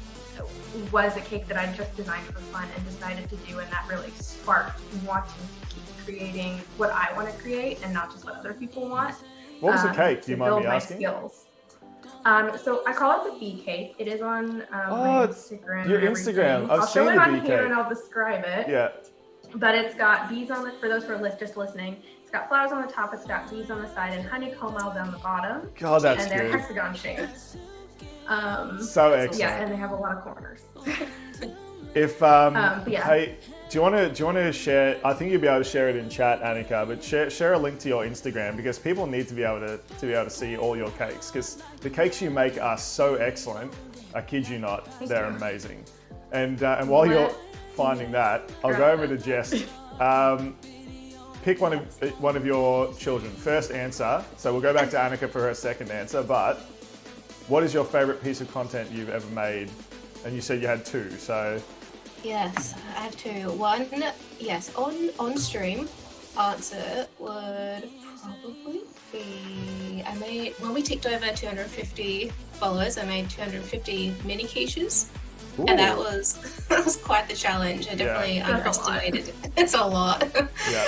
Speaker 2: was a cake that I just designed for fun and decided to do, and that really sparked wanting to keep creating what I want to create and not just what other people want.
Speaker 1: What was the cake? Do you
Speaker 2: to
Speaker 1: mind
Speaker 2: build
Speaker 1: me
Speaker 2: my
Speaker 1: asking?
Speaker 2: skills. So I call it the bee cake. It is on my Instagram.
Speaker 1: Your
Speaker 2: and
Speaker 1: Instagram.
Speaker 2: everything.
Speaker 1: I've
Speaker 2: I'll
Speaker 1: seen
Speaker 2: show it
Speaker 1: the
Speaker 2: on
Speaker 1: bee
Speaker 2: here
Speaker 1: cake.
Speaker 2: and I'll describe it.
Speaker 1: Yeah.
Speaker 2: But it's got bees on it, for those who are just listening. It's got flowers on the top, it's got bees on the side, and honeycomb out down the bottom.
Speaker 1: God, that's
Speaker 2: and they're
Speaker 1: good.
Speaker 2: hexagon shaped.
Speaker 1: So excellent.
Speaker 2: Yeah, and they have a lot of corners.
Speaker 1: If
Speaker 2: but yeah.
Speaker 1: hey, do you want to share? I think you'll be able to share it in chat, Anika. But share a link to your Instagram, because people need to be able to see all your cakes, because the cakes you make are so excellent. I kid you not, they're amazing. And while you're finding that, I'll go over to Jess. Pick one of your children. First answer. So we'll go back to Anika for her second answer. But what is your favorite piece of content you've ever made? And you said you had 2. So.
Speaker 3: Yes, I have 2. One, yes, on stream, answer would probably be, when we ticked over 250 followers, I made 250 mini quiches.
Speaker 1: Ooh.
Speaker 3: And that was quite the challenge. I definitely underestimated it. It's a lot.
Speaker 1: Yeah.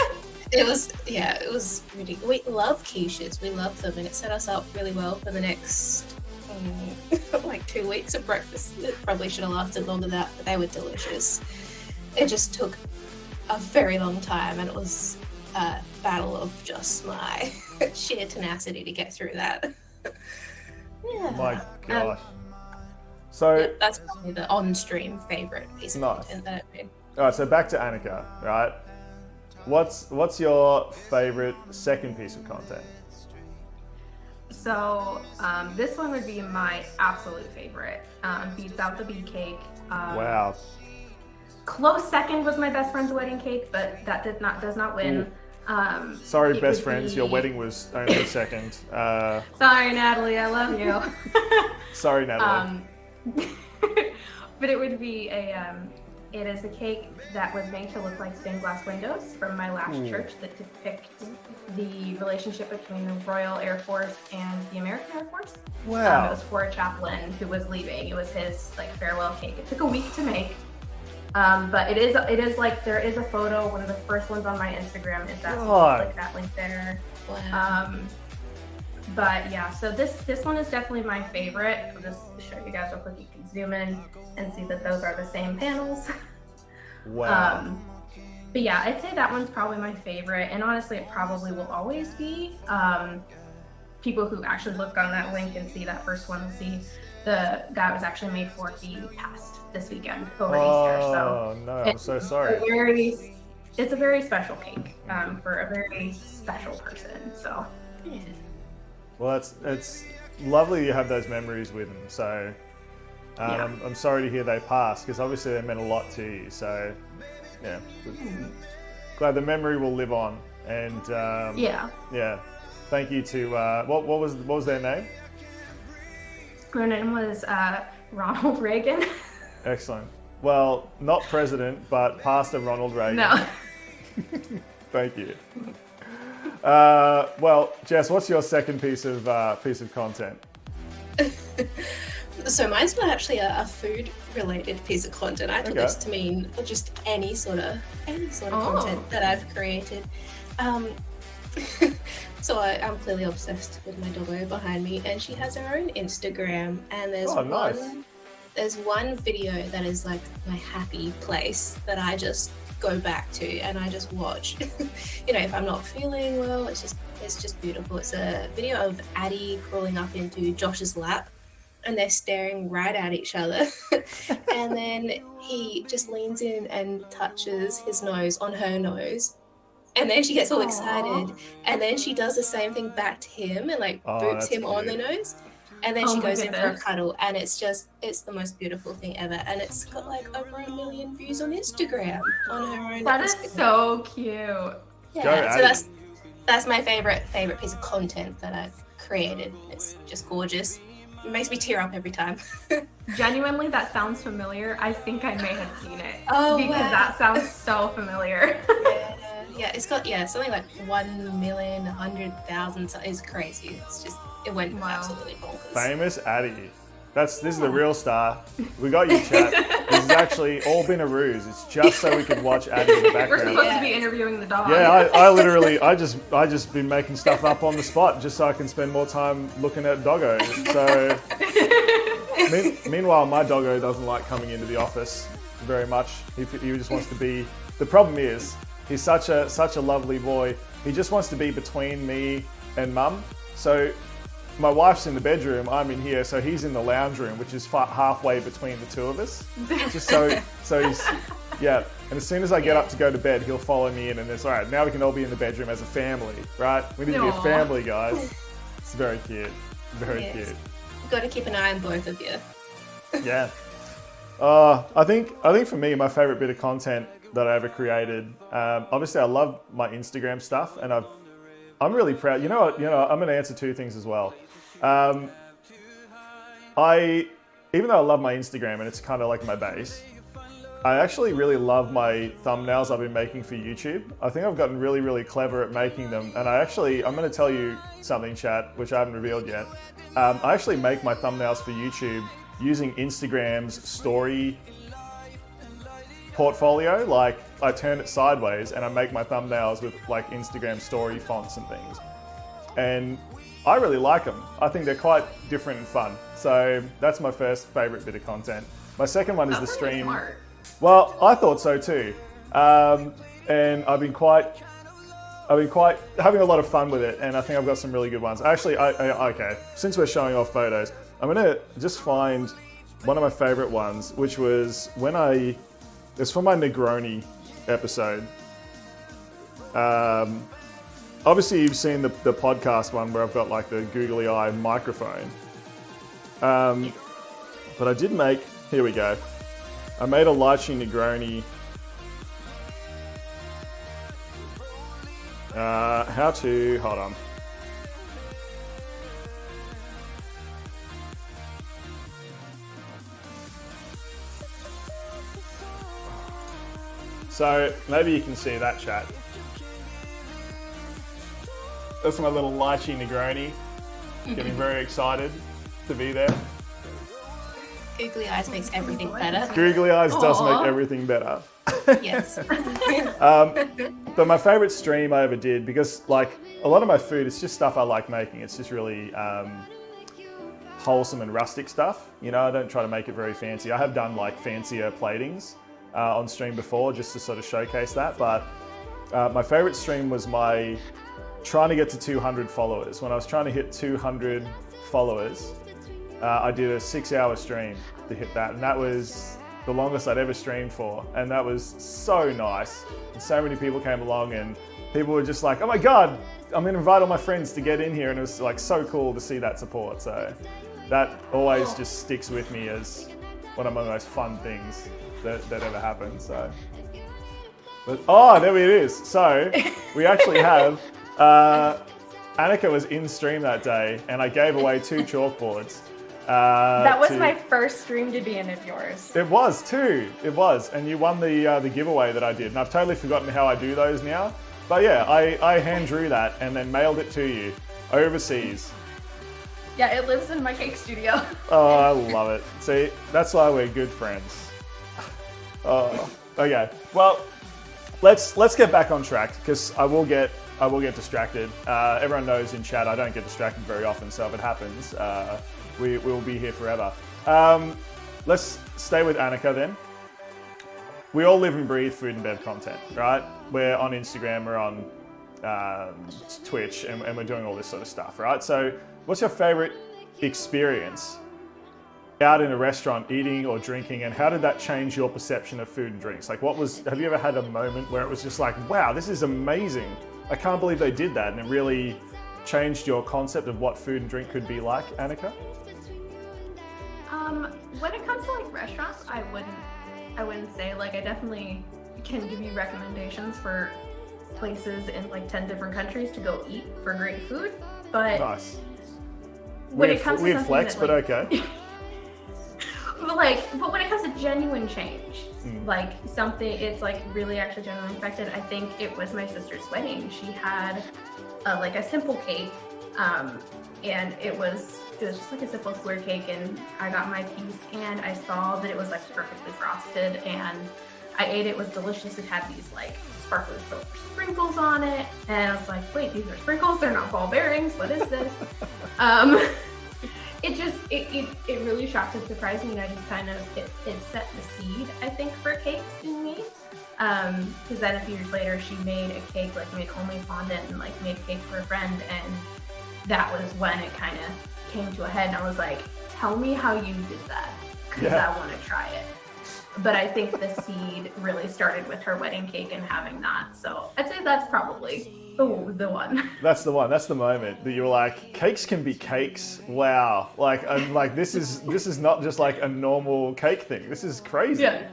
Speaker 3: It was really, we love quiches. We love them, and it set us up really well for the next like 2 weeks of breakfast. It probably should have lasted longer than that, but they were delicious. It just took a very long time, and it was a battle of just my sheer tenacity to get through that. Yeah.
Speaker 1: My gosh. So
Speaker 3: Yeah, that's probably the on-stream favorite piece of
Speaker 1: Nice.
Speaker 3: content that I made.
Speaker 1: all right, so back to Anika, right? What's your favorite second piece of content?
Speaker 2: So this one would be my absolute favorite. Beats out the bee cake.
Speaker 1: Wow.
Speaker 2: Close second was my best friend's wedding cake, but that does not win.
Speaker 1: Sorry,
Speaker 2: It
Speaker 1: best
Speaker 2: would
Speaker 1: friends,
Speaker 2: be-
Speaker 1: your wedding was only second.
Speaker 2: Sorry, Natalie, I love you.
Speaker 1: Sorry, Natalie.
Speaker 2: But it would be a It is a cake that was made to look like stained glass windows from my last church that depict the relationship between the Royal Air Force and the American Air Force.
Speaker 1: Wow.
Speaker 2: It was for a chaplain who was leaving. It was his like farewell cake. It took a week to make. But it is like, there is a photo, one of the first ones on my Instagram is that, like that link there.
Speaker 3: Wow.
Speaker 2: But yeah, so this one is definitely my favorite. I'll just show you guys real quick. You can zoom in and see that those are the same panels.
Speaker 1: Wow.
Speaker 2: But yeah, I'd say that one's probably my favorite, and honestly, it probably will always be. People who actually look on that link and see that first one will see the guy was actually made for. He passed this weekend over Easter. So
Speaker 1: no, I'm so sorry.
Speaker 2: It's a very special cake for a very special person. So.
Speaker 3: Yeah.
Speaker 1: Well, it's lovely you have those memories with them. So I'm sorry to hear they passed, because obviously they meant a lot to you. So yeah, glad the memory will live on. And yeah, thank you to what was their name?
Speaker 2: Her name was Ronald Reagan.
Speaker 1: Excellent. Well, not president, but Pastor Ronald Reagan.
Speaker 2: No.
Speaker 1: Thank you. Well, Jess, what's your second piece of content?
Speaker 3: So mine's not actually a food-related piece of content. I took this to mean just any sort of content that I've created. So I'm clearly obsessed with my doggo behind me, and she has her own Instagram. And there's one video that is like my happy place that I just go back to and I just watch. You know, if I'm not feeling well, it's just beautiful. It's a video of Addie crawling up into Josh's lap, and they're staring right at each other. And then he just leans in and touches his nose on her nose. And then she gets all excited. And then she does the same thing back to him and like boops him on the nose. And then she goes in for a cuddle, and it's the most beautiful thing ever. And it's got like over 1 million views on Instagram on her own.
Speaker 2: That is so cute.
Speaker 3: Yeah, so that's my favorite piece of content that I've created. It's just gorgeous. It makes me tear up every time.
Speaker 2: Genuinely, that sounds familiar. I think I may have seen it.
Speaker 3: Because
Speaker 2: that sounds so familiar.
Speaker 3: Yeah, it's got something like 1,100,000. So it's crazy. It's just it went absolutely bonkers.
Speaker 1: Famous Addie. This is the real star. We got you, chat. This has actually all been a ruse. It's just so we could watch Addie in the background.
Speaker 2: We're supposed to be interviewing the dog.
Speaker 1: Yeah, I literally, I just been making stuff up on the spot just so I can spend more time looking at Doggo. So, meanwhile, my Doggo doesn't like coming into the office very much. He just wants to be. The problem is, he's such a lovely boy. He just wants to be between me and Mum. So. My wife's in the bedroom, I'm in here, so he's in the lounge room, which is halfway between the two of us. Just so he's, and as soon as I get up to go to bed, he'll follow me in, and it's all right, now we can all be in the bedroom as a family, right? We need to be a family, guys. It's very cute, very cute.
Speaker 3: You've got to keep an eye on both of you.
Speaker 1: Yeah. I think for me, my favorite bit of content that I ever created, obviously I love my Instagram stuff, and I'm really proud. You know what? I'm going to answer two things as well. Even though I love my Instagram and it's kind of like my base, I actually really love my thumbnails I've been making for YouTube. I think I've gotten really, really clever at making them. And I'm going to tell you something, chat, which I haven't revealed yet. I actually make my thumbnails for YouTube using Instagram's story portfolio. Like, I turn it sideways and I make my thumbnails with like Instagram story fonts and things. And I really like them. I think they're quite different and fun. So that's my first favorite bit of content. My second one is the stream.
Speaker 2: Smart.
Speaker 1: Well, I thought so too. And I've been quite having a lot of fun with it, and I think I've got some really good ones. Actually, okay, since we're showing off photos, I'm gonna just find one of my favorite ones, which was it's from my Negroni episode. Obviously, you've seen the podcast one where I've got like the googly eye microphone. But I did make, here we go. I made a lychee Negroni. Hold on. So maybe you can see that, chat. That's my little lychee Negroni. Getting very excited to be there.
Speaker 3: Googly eyes makes everything better.
Speaker 1: Googly eyes does make everything better.
Speaker 3: Yes.
Speaker 1: But my favorite stream I ever did, because like a lot of my food, it's just stuff I like making. It's just really wholesome and rustic stuff. You know, I don't try to make it very fancy. I have done like fancier platings on stream before just to sort of showcase that. But my favorite stream was my trying to get to 200 followers. When I was trying to hit 200 followers, I did a 6-hour stream to hit that. And that was the longest I'd ever streamed for. And that was so nice. And so many people came along and people were just like, oh my God, I'm gonna invite all my friends to get in here. And it was like so cool to see that support. So that always just sticks with me as one of my most fun things that ever happened. So, but, oh, there it is. So we actually have, Anika was in stream that day and I gave away 2 chalkboards.
Speaker 2: That was my first stream to be in of yours.
Speaker 1: It was too. It was, and you won the giveaway that I did. And I've totally forgotten how I do those now. But yeah, I hand drew that and then mailed it to you overseas.
Speaker 2: Yeah, it lives in my cake studio.
Speaker 1: Oh, I love it. See, that's why we're good friends. Oh, okay. Well, let's get back on track because I will get distracted. Everyone knows in chat I don't get distracted very often, so if it happens, we will be here forever. Let's stay with Anika then. We all live and breathe food and bev content, right? We're on Instagram, we're on Twitch, and we're doing all this sort of stuff, right? So what's your favorite experience out in a restaurant eating or drinking, and how did that change your perception of food and drinks? Like have you ever had a moment where it was just like, wow, this is amazing. I can't believe they did that, and it really changed your concept of what food and drink could be like, Anika?
Speaker 2: When it comes to like restaurants, I wouldn't say, like, I definitely can give you recommendations for places in like 10 different countries to go eat for great food, but
Speaker 1: nice.
Speaker 2: When it comes to
Speaker 1: weird flex,
Speaker 2: that, like,
Speaker 1: but okay.
Speaker 2: but when it comes to genuine change, like something, it's like really actually genuinely affected. I think it was my sister's wedding. She had like a simple cake, and it was just like a simple square cake, and I got my piece and I saw that it was like perfectly frosted, and I ate it. It was delicious. It had these like sparkly silver sprinkles on it, and I was like, wait, these are sprinkles, they're not ball bearings, what is this? It really shocked and surprised me, and I just kind of, it set the seed, I think, for cakes in me. Because then a few years later, she made a cake, like made homemade fondant and like made cake for a friend, and that was when it kind of came to a head, and I was like, tell me how you did that, because I want to try it. But I think the seed really started with her wedding cake and having that. So I'd say that's probably the one.
Speaker 1: That's the one. That's the moment that you were like, cakes can be cakes. Wow. Like this is not just like a normal cake thing. This is crazy.
Speaker 2: Yeah.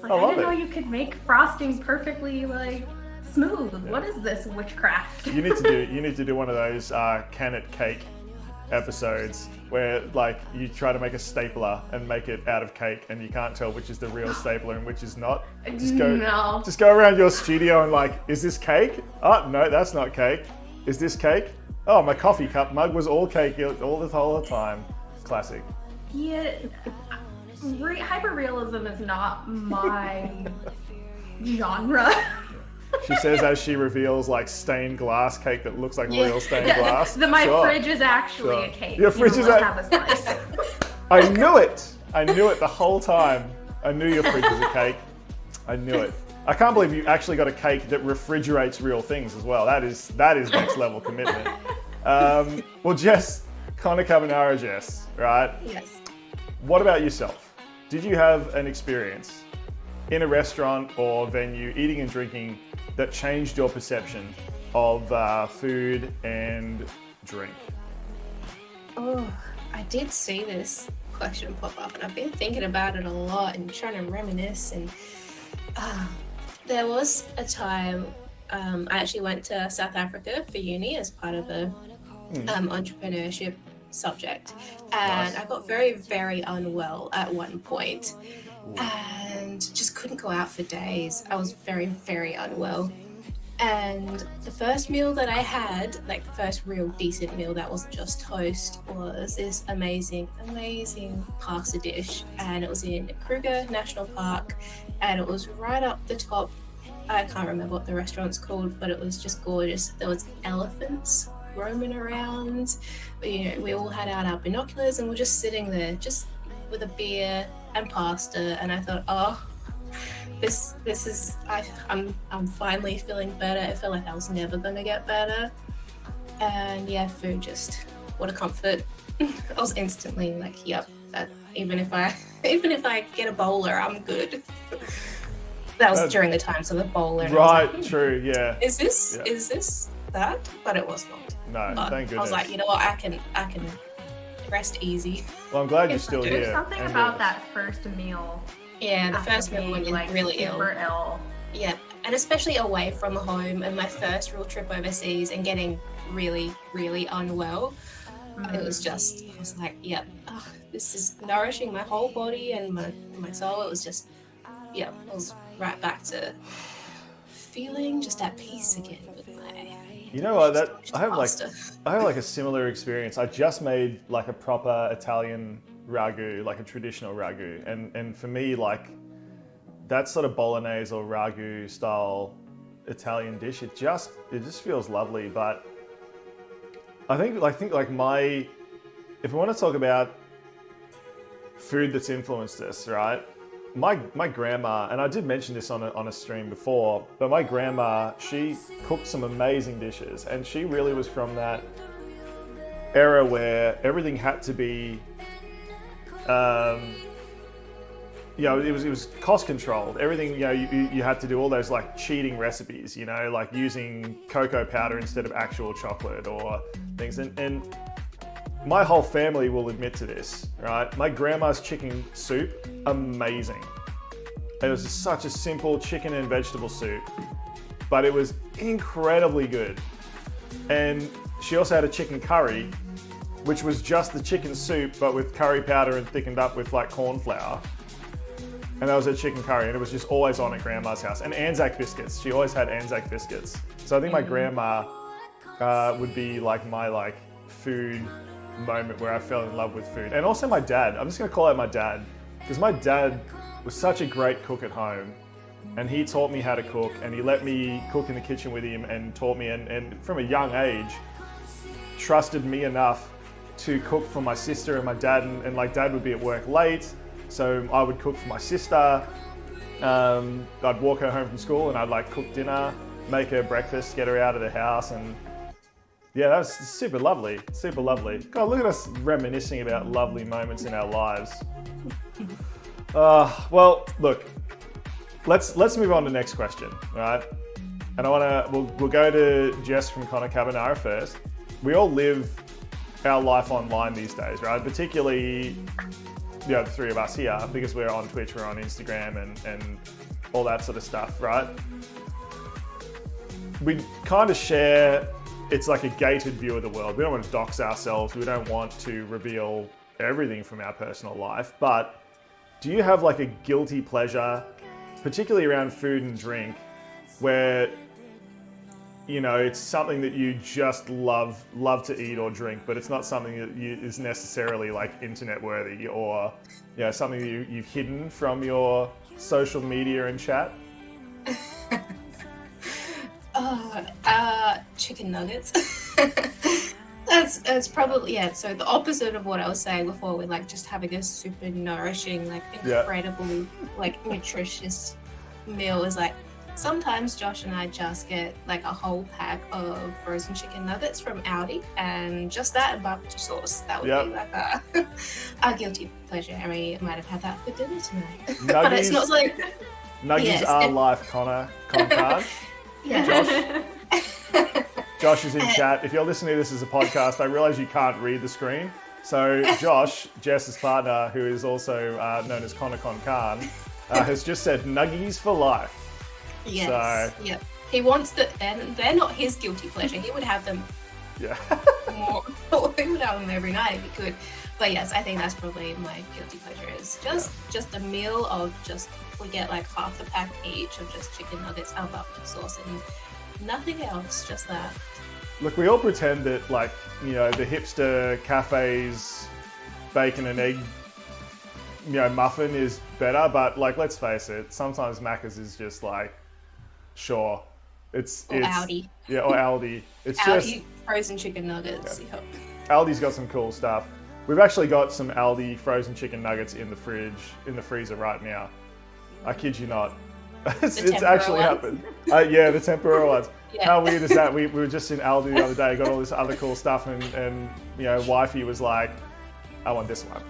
Speaker 2: Like, I didn't know you could make frosting perfectly like smooth. Yeah. What is this witchcraft?
Speaker 1: You need to do one of those can it cake episodes where like you try to make a stapler and make it out of cake and you can't tell which is the real stapler and which is not. Just go around your studio and like, is this cake? Oh no, that's not cake. Is this cake? Oh, my coffee cup mug was all cake all the whole time. Classic.
Speaker 2: Yeah, hyperrealism is not my genre.
Speaker 1: She says as she reveals like stained glass cake that looks like real stained glass.
Speaker 2: My fridge is actually a cake.
Speaker 1: Your fridge is have a slice. I knew it the whole time. I knew your fridge was a cake. I knew it. I can't believe you actually got a cake that refrigerates real things as well. That is next level commitment. Well, Jess, ConnorCarbonara, Jess, right?
Speaker 3: Yes.
Speaker 1: What about yourself? Did you have an experience in a restaurant or venue, eating and drinking, that changed your perception of food and drink?
Speaker 3: Oh, I did see this question pop up, and I've been thinking about it a lot and trying to reminisce. And there was a time I actually went to South Africa for uni as part of a entrepreneurship subject, and nice. I got very, very unwell at one point. And and just couldn't go out for days. I was very, very unwell. And the first meal that I had, like the first real decent meal that wasn't just toast, was this amazing pasta dish. And it was in Kruger National Park, and it was right up the top. I can't remember what the restaurant's called, but it was just gorgeous. There was elephants roaming around. You know, we all had out our binoculars and we're just sitting there, just with a beer and pasta. And I thought, oh, this is I'm finally feeling better. I felt like I was never gonna get better. And yeah, food, just what a comfort. I was instantly like, yep, that even if I get a bowler, I'm good. That was during the times of the bowler.
Speaker 1: Right, like, true, yeah.
Speaker 3: Is this that? But it was not.
Speaker 1: No, thank goodness.
Speaker 3: I was like, you know what, I can rest easy.
Speaker 1: Well, I'm glad you're still here.
Speaker 2: There's something about that first meal.
Speaker 3: Yeah, the first meal when you're
Speaker 2: like
Speaker 3: really
Speaker 2: ill.
Speaker 3: Yeah, and especially away from home, and my first real trip overseas and getting really, really unwell. It was just, I was like, yep, this is nourishing my whole body and my soul. It was just, yeah, I was right back to feeling just at peace again with my.
Speaker 1: You know what? I have like a similar experience. I just made like a proper Italian ragu, like a traditional ragu, and for me, like that sort of bolognese or ragu style Italian dish, it just feels lovely. But I think if we want to talk about food that's influenced us, right? My grandma, and I did mention this on a stream before, but my grandma, she cooked some amazing dishes, and she really was from that era where everything had to be, it was cost controlled. Everything, you had to do all those like cheating recipes, like using cocoa powder instead of actual chocolate or things. And my whole family will admit to this, right? My grandma's chicken soup, amazing. It was just such a simple chicken and vegetable soup, but it was incredibly good. And she also had a chicken curry, which was just the chicken soup, but with curry powder and thickened up with like corn flour. And that was a chicken curry, and it was just always on at grandma's house. And Anzac biscuits, she always had Anzac biscuits. So I think my grandma would be like my food moment where I fell in love with food. And also my dad, I'm just gonna call out my dad, because my dad was such a great cook at home, and he taught me how to cook, and he let me cook in the kitchen with him and taught me, and from a young age, trusted me enough to cook for my sister and my dad, and like dad would be at work late, so I would cook for my sister. I'd walk her home from school and I'd like cook dinner, make her breakfast, get her out of the house, and yeah, that was super lovely, super lovely. God, look at us reminiscing about lovely moments in our lives. Well, look, let's move on to the next question, all right? And we'll go to Jess from ConnorCarbonara first. We all live our life online these days, right? Particularly, the three of us here, because we're on Twitch, we're on Instagram, and all that sort of stuff, right? We kind of share. It's like a gated view of the world. We don't want to dox ourselves. We don't want to reveal everything from our personal life. But do you have like a guilty pleasure, particularly around food and drink, where, it's something that you just love to eat or drink, but it's not something that is necessarily like internet worthy, or something that you've hidden from your social media and chat?
Speaker 3: Chicken nuggets. That's probably, so the opposite of what I was saying before, with like just having a super nourishing, like incredibly like nutritious meal, is like sometimes Josh and I just get like a whole pack of frozen chicken nuggets from Aldi, and just that and barbecue sauce. That would be like a guilty pleasure. I mean, I might have had that for dinner tonight. But it's not like
Speaker 1: nuggies are life, Connor.
Speaker 3: Yeah.
Speaker 1: Josh is in chat. If you're listening to this as a podcast, I realize you can't read the screen. So Josh, Jess's partner, who is also known as ConnorCarbonara, has just said nuggies for life.
Speaker 3: Yes. So, yep. He wants and they're not his guilty pleasure. He would have them.
Speaker 1: Yeah.
Speaker 3: More. He would have them every night if he could. But yes, I think that's probably my guilty pleasure is just a meal of we get like half a pack each of just chicken nuggets, our barbecue sauce, and nothing else, just that.
Speaker 1: Look, we all pretend that like, the hipster cafes bacon and egg, muffin is better, but like, let's face it, sometimes Macca's is just like, sure. It's
Speaker 3: Aldi.
Speaker 1: Yeah, or Aldi. It's
Speaker 3: Aldi
Speaker 1: just
Speaker 3: frozen chicken nuggets.
Speaker 1: Yeah.
Speaker 3: Yep.
Speaker 1: Aldi's got some cool stuff. We've actually got some Aldi frozen chicken nuggets in the freezer right now. I kid you not. It's actually happened. Yeah, the tempura ones. Yeah. How weird is that? We were just in Aldi the other day, got all this other cool stuff, and wifey was like, I want this one.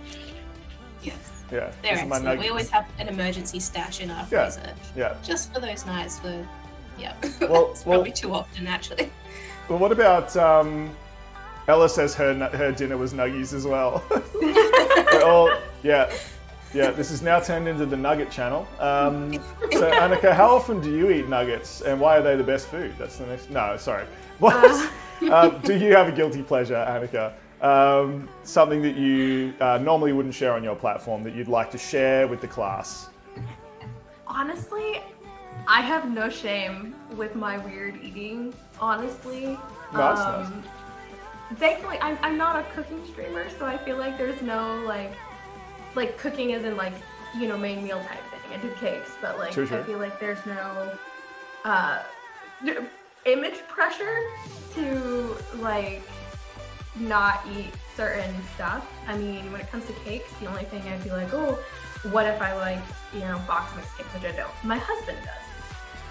Speaker 3: Yes.
Speaker 1: Yeah.
Speaker 3: They're excellent. We always have an emergency stash in our freezer.
Speaker 1: Yeah.
Speaker 3: Just for those nights where,
Speaker 1: Well,
Speaker 3: it's probably too often, actually.
Speaker 1: Well, what about, Ella says her dinner was nuggies as well. Yeah, this is now turned into the Nugget channel. So, Anika, how often do you eat nuggets, and why are they the best food? That's the next. No, sorry. Do you have a guilty pleasure, Anika? Something that you normally wouldn't share on your platform that you'd like to share with the class?
Speaker 2: Honestly, I have no shame with my weird eating. Honestly,
Speaker 1: nice.
Speaker 2: Thankfully, I'm not a cooking streamer, so I feel like there's no like cooking isn't like main meal type thing. I do cakes, but like
Speaker 1: True.
Speaker 2: I feel like there's no image pressure to like not eat certain stuff. I mean, when it comes to cakes, the only thing I'd be like, oh, what if I like box mix cake, which I don't. My husband does.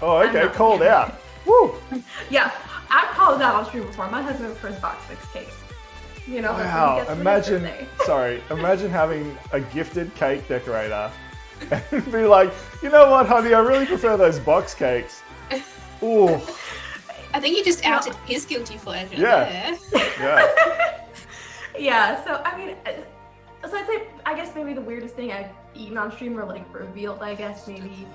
Speaker 1: Oh, okay, called out. Woo!
Speaker 2: Yeah, I've called it out on stream before. My husband prefers box mix cakes.
Speaker 1: Wow, imagine having a gifted cake decorator and be like, you know what, honey, I really prefer those box cakes. Ooh.
Speaker 3: I think you just outed his guilty pleasure.
Speaker 1: Yeah.
Speaker 3: Yeah.
Speaker 2: Yeah, so I mean, so I'd say, I guess maybe the weirdest thing I've eaten on stream or like revealed, I guess maybe,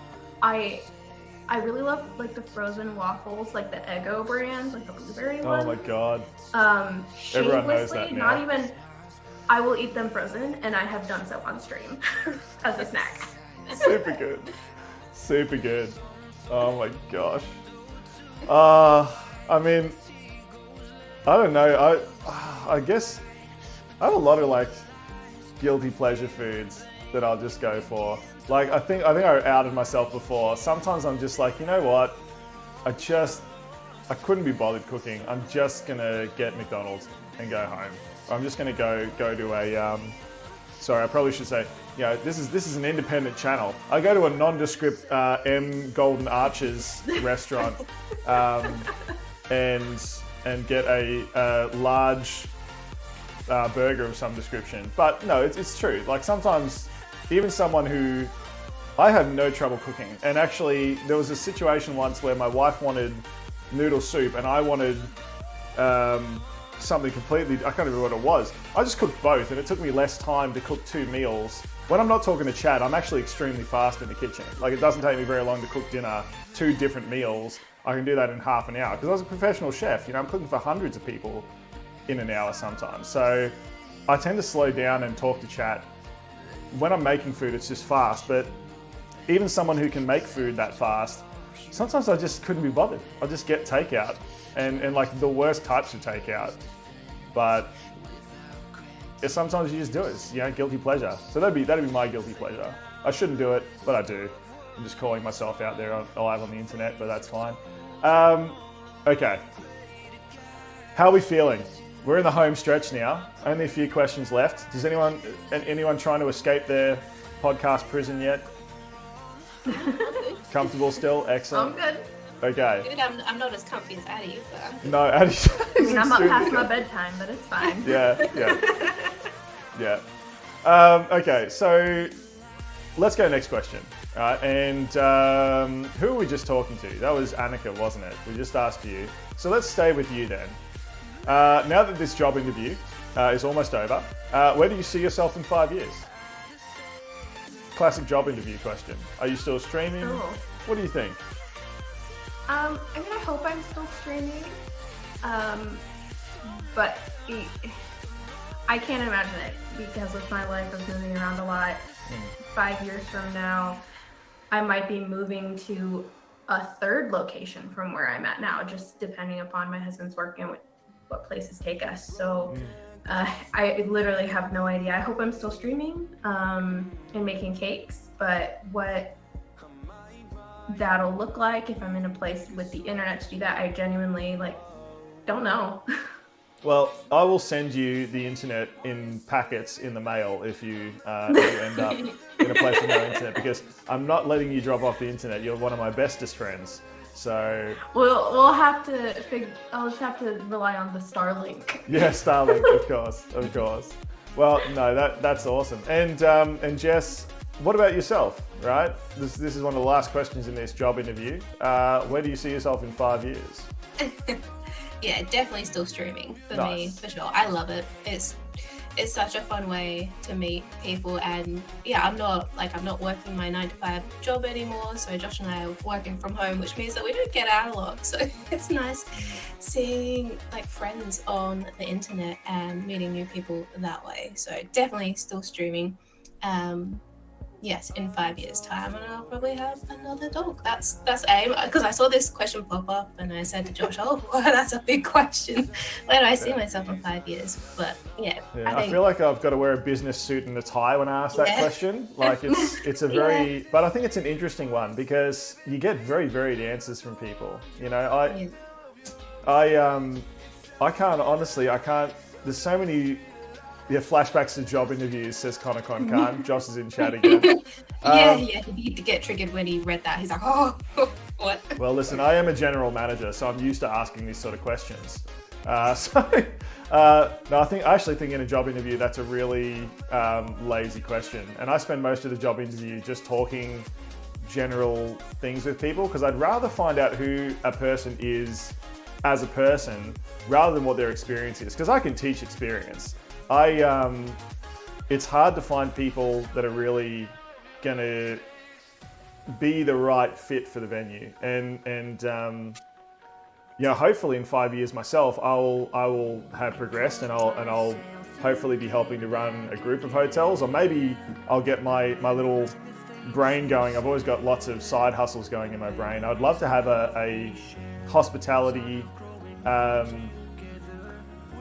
Speaker 2: I really love like the frozen waffles, like the Eggo brand, like the blueberry ones.
Speaker 1: Oh my god.
Speaker 2: Everyone
Speaker 1: knows that now.
Speaker 2: Not even, I will eat them frozen, and I have done so on stream as a snack.
Speaker 1: Super good. Super good. Oh my gosh. I mean, I don't know. I guess I have a lot of like guilty pleasure foods that I'll just go for. Like I think I outed myself before. Sometimes I'm just like, you know what? I couldn't be bothered cooking. I'm just gonna get McDonald's and go home. I'm just gonna go to a. Sorry, I probably should say. This is an independent channel. I go to a nondescript M Golden Arches restaurant and get a large burger of some description. But no, it's true. Like sometimes, even someone who I have no trouble cooking, and actually there was a situation once where my wife wanted noodle soup and I wanted something completely, I can't remember what it was. I just cooked both and it took me less time to cook 2 meals. When I'm not talking to Chad, I'm actually extremely fast in the kitchen. Like it doesn't take me very long to cook dinner, 2 different meals. I can do that in half an hour because I was a professional chef. I'm cooking for hundreds of people in an hour sometimes. So I tend to slow down and talk to Chad. When I'm making food, it's just fast, but even someone who can make food that fast, sometimes I just couldn't be bothered. I'll just get takeout and like the worst types of takeout. But sometimes you just do it. It's, guilty pleasure. So that'd be my guilty pleasure. I shouldn't do it, but I do. I'm just calling myself out there live on the internet, but that's fine. Okay. How are we feeling? We're in the home stretch now. Only a few questions left. Does anyone trying to escape their podcast prison yet? Comfortable still? Excellent.
Speaker 2: I'm good.
Speaker 1: Okay.
Speaker 3: Dude, I'm not as comfy as Addie, but I'm good.
Speaker 1: No, Addie's
Speaker 2: I'm up past my bedtime, but it's fine.
Speaker 1: Yeah. Okay, so let's go next question. All right, and who were we just talking to? That was Anika, wasn't it? We just asked you. So let's stay with you then. Now that this job interview is almost over, where do you see yourself in 5 years? Classic job interview question. Are you still streaming?
Speaker 2: Oh.
Speaker 1: What do you think?
Speaker 2: I mean, I hope I'm still streaming, but I can't imagine it because with my life of moving around a lot, 5 years from now, I might be moving to a third location from where I'm at now, just depending upon my husband's work and what places take us. So I literally have no idea. I hope I'm still streaming and making cakes, but what that'll look like if I'm in a place with the internet to do that, I genuinely don't know.
Speaker 1: Well, I will send you the internet in packets in the mail if you end up in a place with no internet, because I'm not letting you drop off the internet. You're one of my bestest friends. So
Speaker 2: we'll have to I'll just have to rely on the Starlink.
Speaker 1: Yeah, Starlink, of course. Well, no, that's awesome. And Jess, what about yourself? Right, this is one of the last questions in this job interview. Where do you see yourself in 5 years?
Speaker 3: Yeah, definitely still streaming for me, for sure. I love it. It's such a fun way to meet people, and yeah, I'm not working my 9-to-5 job anymore. So Josh and I are working from home, which means that we don't get out a lot. So it's nice seeing friends on the internet and meeting new people that way. So definitely still streaming. Yes, in 5 years' time, and I'll probably have another dog. That's aim, because I saw this question pop up, and I said to Josh, "Oh, that's a big question. Where do I see myself in 5 years?" But yeah,
Speaker 1: I feel like I've got to wear a business suit and a tie when I ask that question. It's a very, but I think it's an interesting one because you get very varied answers from people. I can't honestly. There's so many. Yeah, flashbacks to job interviews, says ConnorCarbonara. Josh is in chat again.
Speaker 3: He did get triggered when he read that. He's like, oh, what?
Speaker 1: Well, listen, I am a general manager, so I'm used to asking these sort of questions. I actually think in a job interview, that's a really lazy question. And I spend most of the job interview just talking general things with people, because I'd rather find out who a person is as a person rather than what their experience is, because I can teach experience. It's hard to find people that are really gonna be the right fit for the venue, and hopefully in 5 years myself, I will have progressed, and I'll hopefully be helping to run a group of hotels, or maybe I'll get my little brain going. I've always got lots of side hustles going in my brain. I'd love to have a hospitality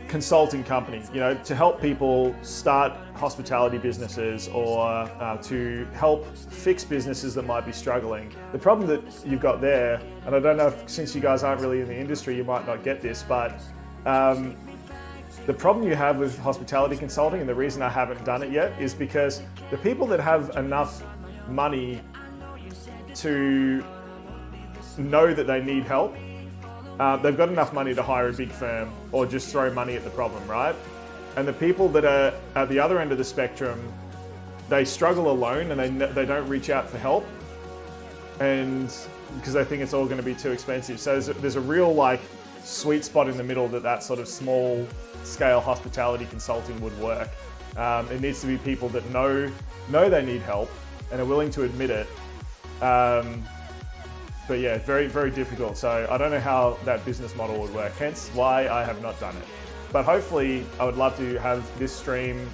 Speaker 1: consulting company, to help people start hospitality businesses, or to help fix businesses that might be struggling. The problem that you've got there, and I don't know if, since you guys aren't really in the industry, you might not get this, but the problem you have with hospitality consulting, and the reason I haven't done it yet, is because the people that have enough money to know that they need help, they've got enough money to hire a big firm or just throw money at the problem, right? And the people that are at the other end of the spectrum, they struggle alone, and they don't reach out for help, and because they think it's all going to be too expensive. So there's a real sweet spot in the middle that sort of small scale hospitality consulting would work. It needs to be people that know they need help and are willing to admit it. But yeah, very, very difficult. So I don't know how that business model would work, hence why I have not done it. But hopefully I would love to have this stream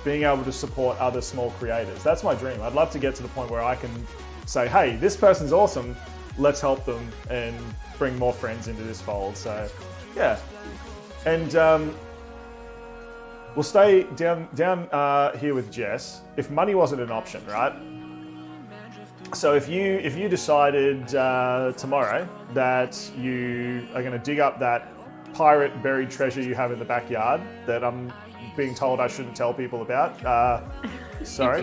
Speaker 1: being able to support other small creators. That's my dream. I'd love to get to the point where I can say, hey, this person's awesome, let's help them and bring more friends into this fold. So yeah. And we'll stay down here with Jess. If money wasn't an option, right? So if you decided tomorrow that you are going to dig up that pirate buried treasure you have in the backyard that I'm being told I shouldn't tell people about, sorry.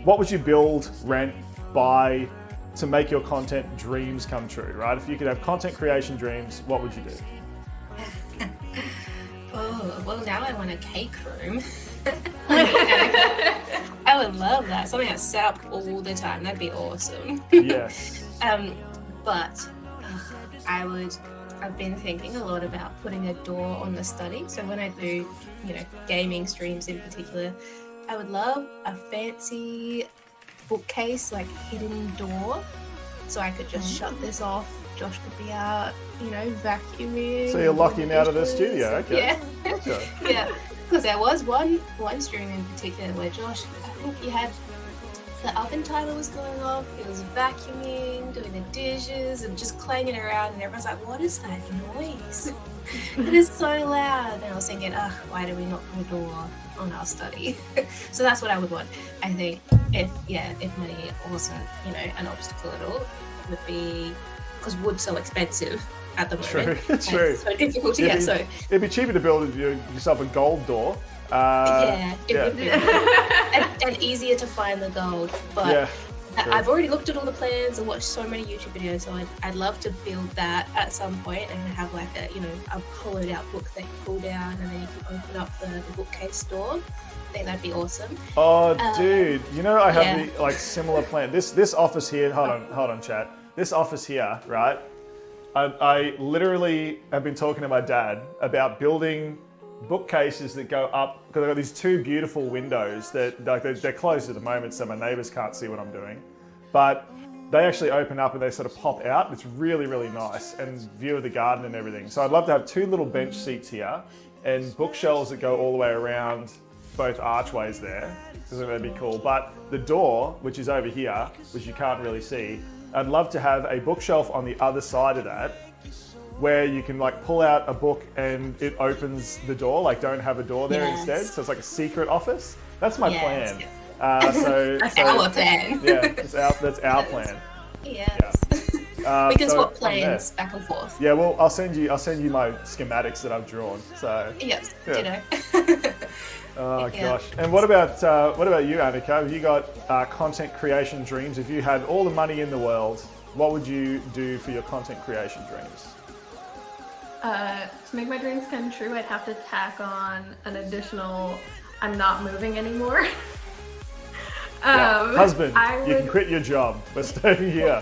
Speaker 1: What would you build, rent, buy to make your content dreams come true, right? If you could have content creation dreams, what would you do?
Speaker 3: Oh, well, now I want a cake room. I would love that. Something that's set up all the time. That'd be awesome.
Speaker 1: Yes.
Speaker 3: But I've been thinking a lot about putting a door on the study. So when I do, gaming streams in particular, I would love a fancy bookcase, hidden door, so I could just shut this off Josh could be out, vacuuming.
Speaker 1: So you're locking him out of the studio, okay?
Speaker 3: Yeah.
Speaker 1: Gotcha.
Speaker 3: Yeah. Because there was one stream in particular where Josh, I think he had the oven timer was going off, he was vacuuming, doing the dishes, and just clanging around, and everyone's like, what is that noise? It is so loud. And I was thinking, why do we knock on the door on our study? So that's what I would want. I think if money wasn't, an obstacle at all, it would be, because wood's so expensive at the moment.
Speaker 1: True.
Speaker 3: It's so difficult to get, so.
Speaker 1: It'd be cheaper to build yourself a gold door.
Speaker 3: It would be. And easier to find the gold. But I've already looked at all the plans and watched so many YouTube videos, so I'd love to build that at some point and have like a hollowed out book that you pull down and then you can open up the bookcase door. I think that'd be awesome.
Speaker 1: Oh, dude, I have the similar plan. This office here, hold on, chat. This office here, right? I literally have been talking to my dad about building bookcases that go up, because I've got these two beautiful windows that they're closed at the moment, so my neighbors can't see what I'm doing, but they actually open up and they sort of pop out. It's really, really nice, and view of the garden and everything. So I'd love to have two little bench seats here and bookshelves that go all the way around both archways there, because that'd be cool. But the door, which is over here, which you can't really see, I'd love to have a bookshelf on the other side of that, where you can pull out a book and it opens the door, don't have a door there instead. So it's like a secret office. That's my plan.
Speaker 3: That's our plan.
Speaker 1: Yeah, that's our plan.
Speaker 3: Yes. We can swap plans back and forth.
Speaker 1: Yeah, well, I'll send you my schematics that I've drawn. So
Speaker 3: yes,
Speaker 1: Oh gosh. And what about you, Anika? Have you got content creation dreams? If you had all the money in the world, what would you do for your content creation dreams?
Speaker 2: To make my dreams come true, I'd have to tack on an additional, I'm not moving anymore.
Speaker 1: Husband, you can quit your job. We're staying here.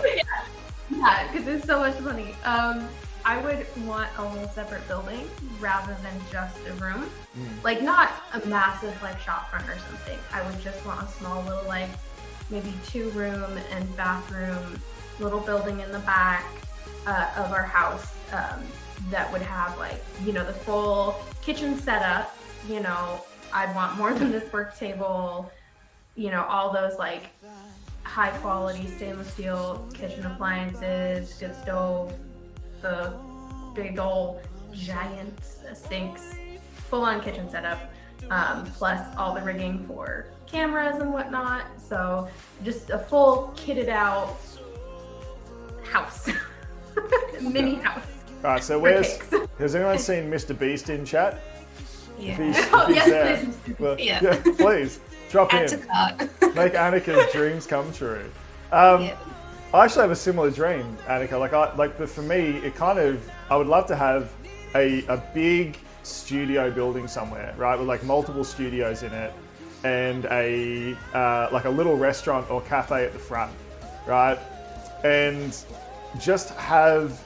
Speaker 2: Yeah, because it's so much money. I would want a whole separate building rather than just a room. Not a massive shop front or something. I would just want a small little maybe 2-room and bathroom little building in the back of our house. That would have the full kitchen setup. I'd want more than this work table, all those high quality stainless steel kitchen appliances, good stove, the big old giant sinks, full on kitchen setup, plus all the rigging for cameras and whatnot. So just a full kitted out house, mini house.
Speaker 1: All right, so has anyone seen Mr. Beast in chat?
Speaker 3: Yeah.
Speaker 1: Yes, please. Please, drop in. Make Anika's dreams come true. I actually have a similar dream, Anika. For me, I would love to have a big studio building somewhere, right, with multiple studios in it, and a little restaurant or cafe at the front, right, and just have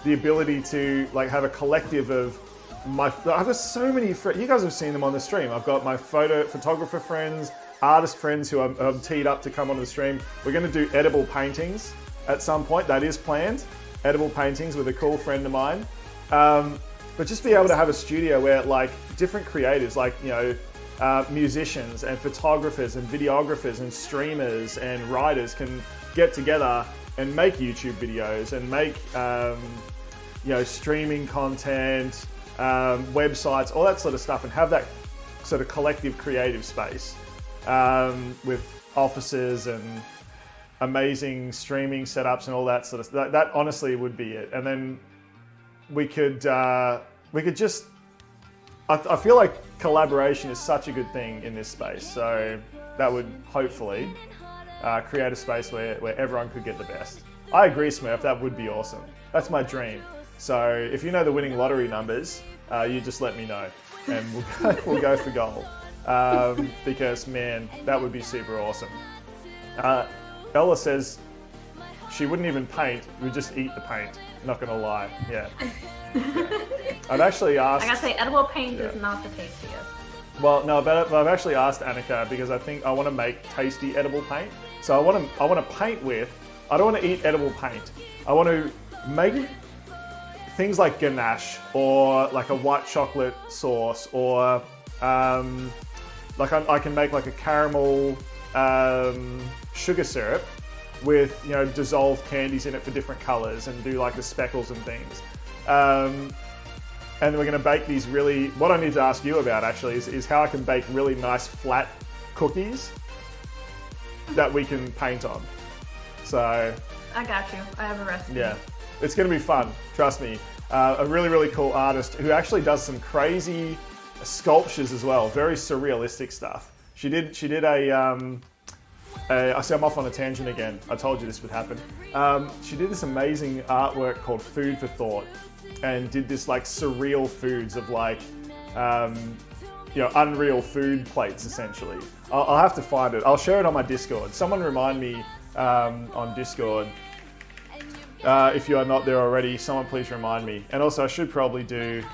Speaker 1: the ability to have a collective of I've got so many friends. You guys have seen them on the stream. I've got my photographer friends, artist friends who I'm teed up to come on the stream. We're going to do edible paintings at some point. That is planned. Edible paintings with a cool friend of mine. But just be able to have a studio where different creatives, musicians and photographers and videographers and streamers and writers can get together and make YouTube videos and make streaming content, websites, all that sort of stuff, and have that sort of collective creative space with offices and amazing streaming setups and all that sort of stuff. That honestly would be it. And then we could just, I feel like collaboration is such a good thing in this space. So that would hopefully create a space where everyone could get the best. I agree, Smurf, that would be awesome. That's my dream. So if you know the winning lottery numbers, you just let me know and we'll go for gold. Because man, that would be super awesome. Ella says she wouldn't even paint, we'd just eat the paint. Not gonna lie, yeah. I've actually asked...
Speaker 2: I gotta say, edible paint is not the tastiest.
Speaker 1: Well, no, but I've actually asked Anika because I think I want to make tasty edible paint. So I want to paint with... I don't want to eat edible paint. I want to make things like ganache or like a white chocolate sauce, or like I can make like a caramel sugar syrup with, you know, dissolved candies in it for different colors, and do like the speckles and things. And we're going to bake these really, what I need to ask you about actually is how I can bake really nice flat cookies that we can paint on. So
Speaker 2: I got you. I have a recipe.
Speaker 1: yeah, it's going to be fun. Trust me. A really, really cool artist who actually does some crazy sculptures as well. Very surrealistic stuff. She did I see I'm off on a tangent again. I told you this would happen. She did this amazing artwork called Food for Thought, and did this like surreal foods of like, you know, unreal food plates essentially. I'll have to find it. I'll share it on my Discord. Someone remind me on Discord. If you are not there already, someone please remind me. And also I should probably do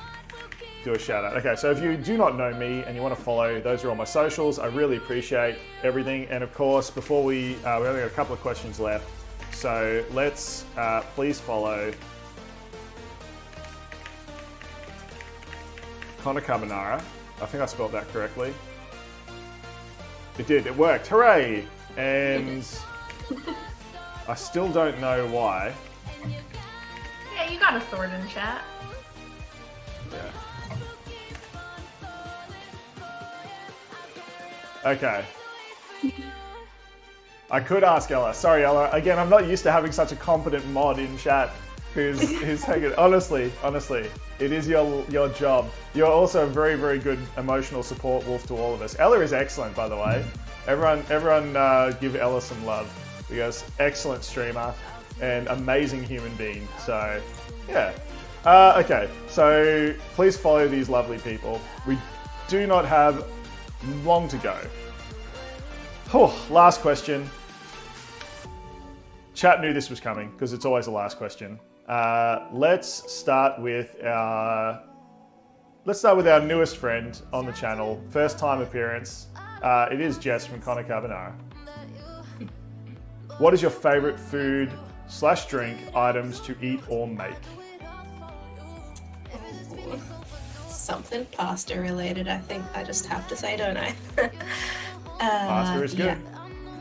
Speaker 1: a shout out. Okay, so if you do not know me and you want to follow, those are all my socials. I really appreciate everything. And of course, before we only got a couple of questions left. So let's please follow ConnorCarbonara. I think I spelled that correctly. It did, it worked, hooray! And I still don't know why.
Speaker 2: Yeah, you got a sword in chat.
Speaker 1: Yeah. Okay. I could ask Ella. Sorry, Ella. Again, I'm not used to having such a competent mod in chat who's hanging. Honestly, it is your job. You're also a very, very good emotional support wolf to all of us. Ella is excellent, by the way. Everyone, give Ella some love, because excellent streamer and amazing human being. So, yeah. Okay, so please follow these lovely people. We do not have long to go. Last question. Chat knew this was coming because it's always the last question. Let's start with our newest friend on the channel. First time appearance. It is Jess from ConnorCarbonara. What is your favorite food/drink items to eat or make?
Speaker 3: Something pasta related, I think I just have to say, don't I?
Speaker 1: Pasta is good.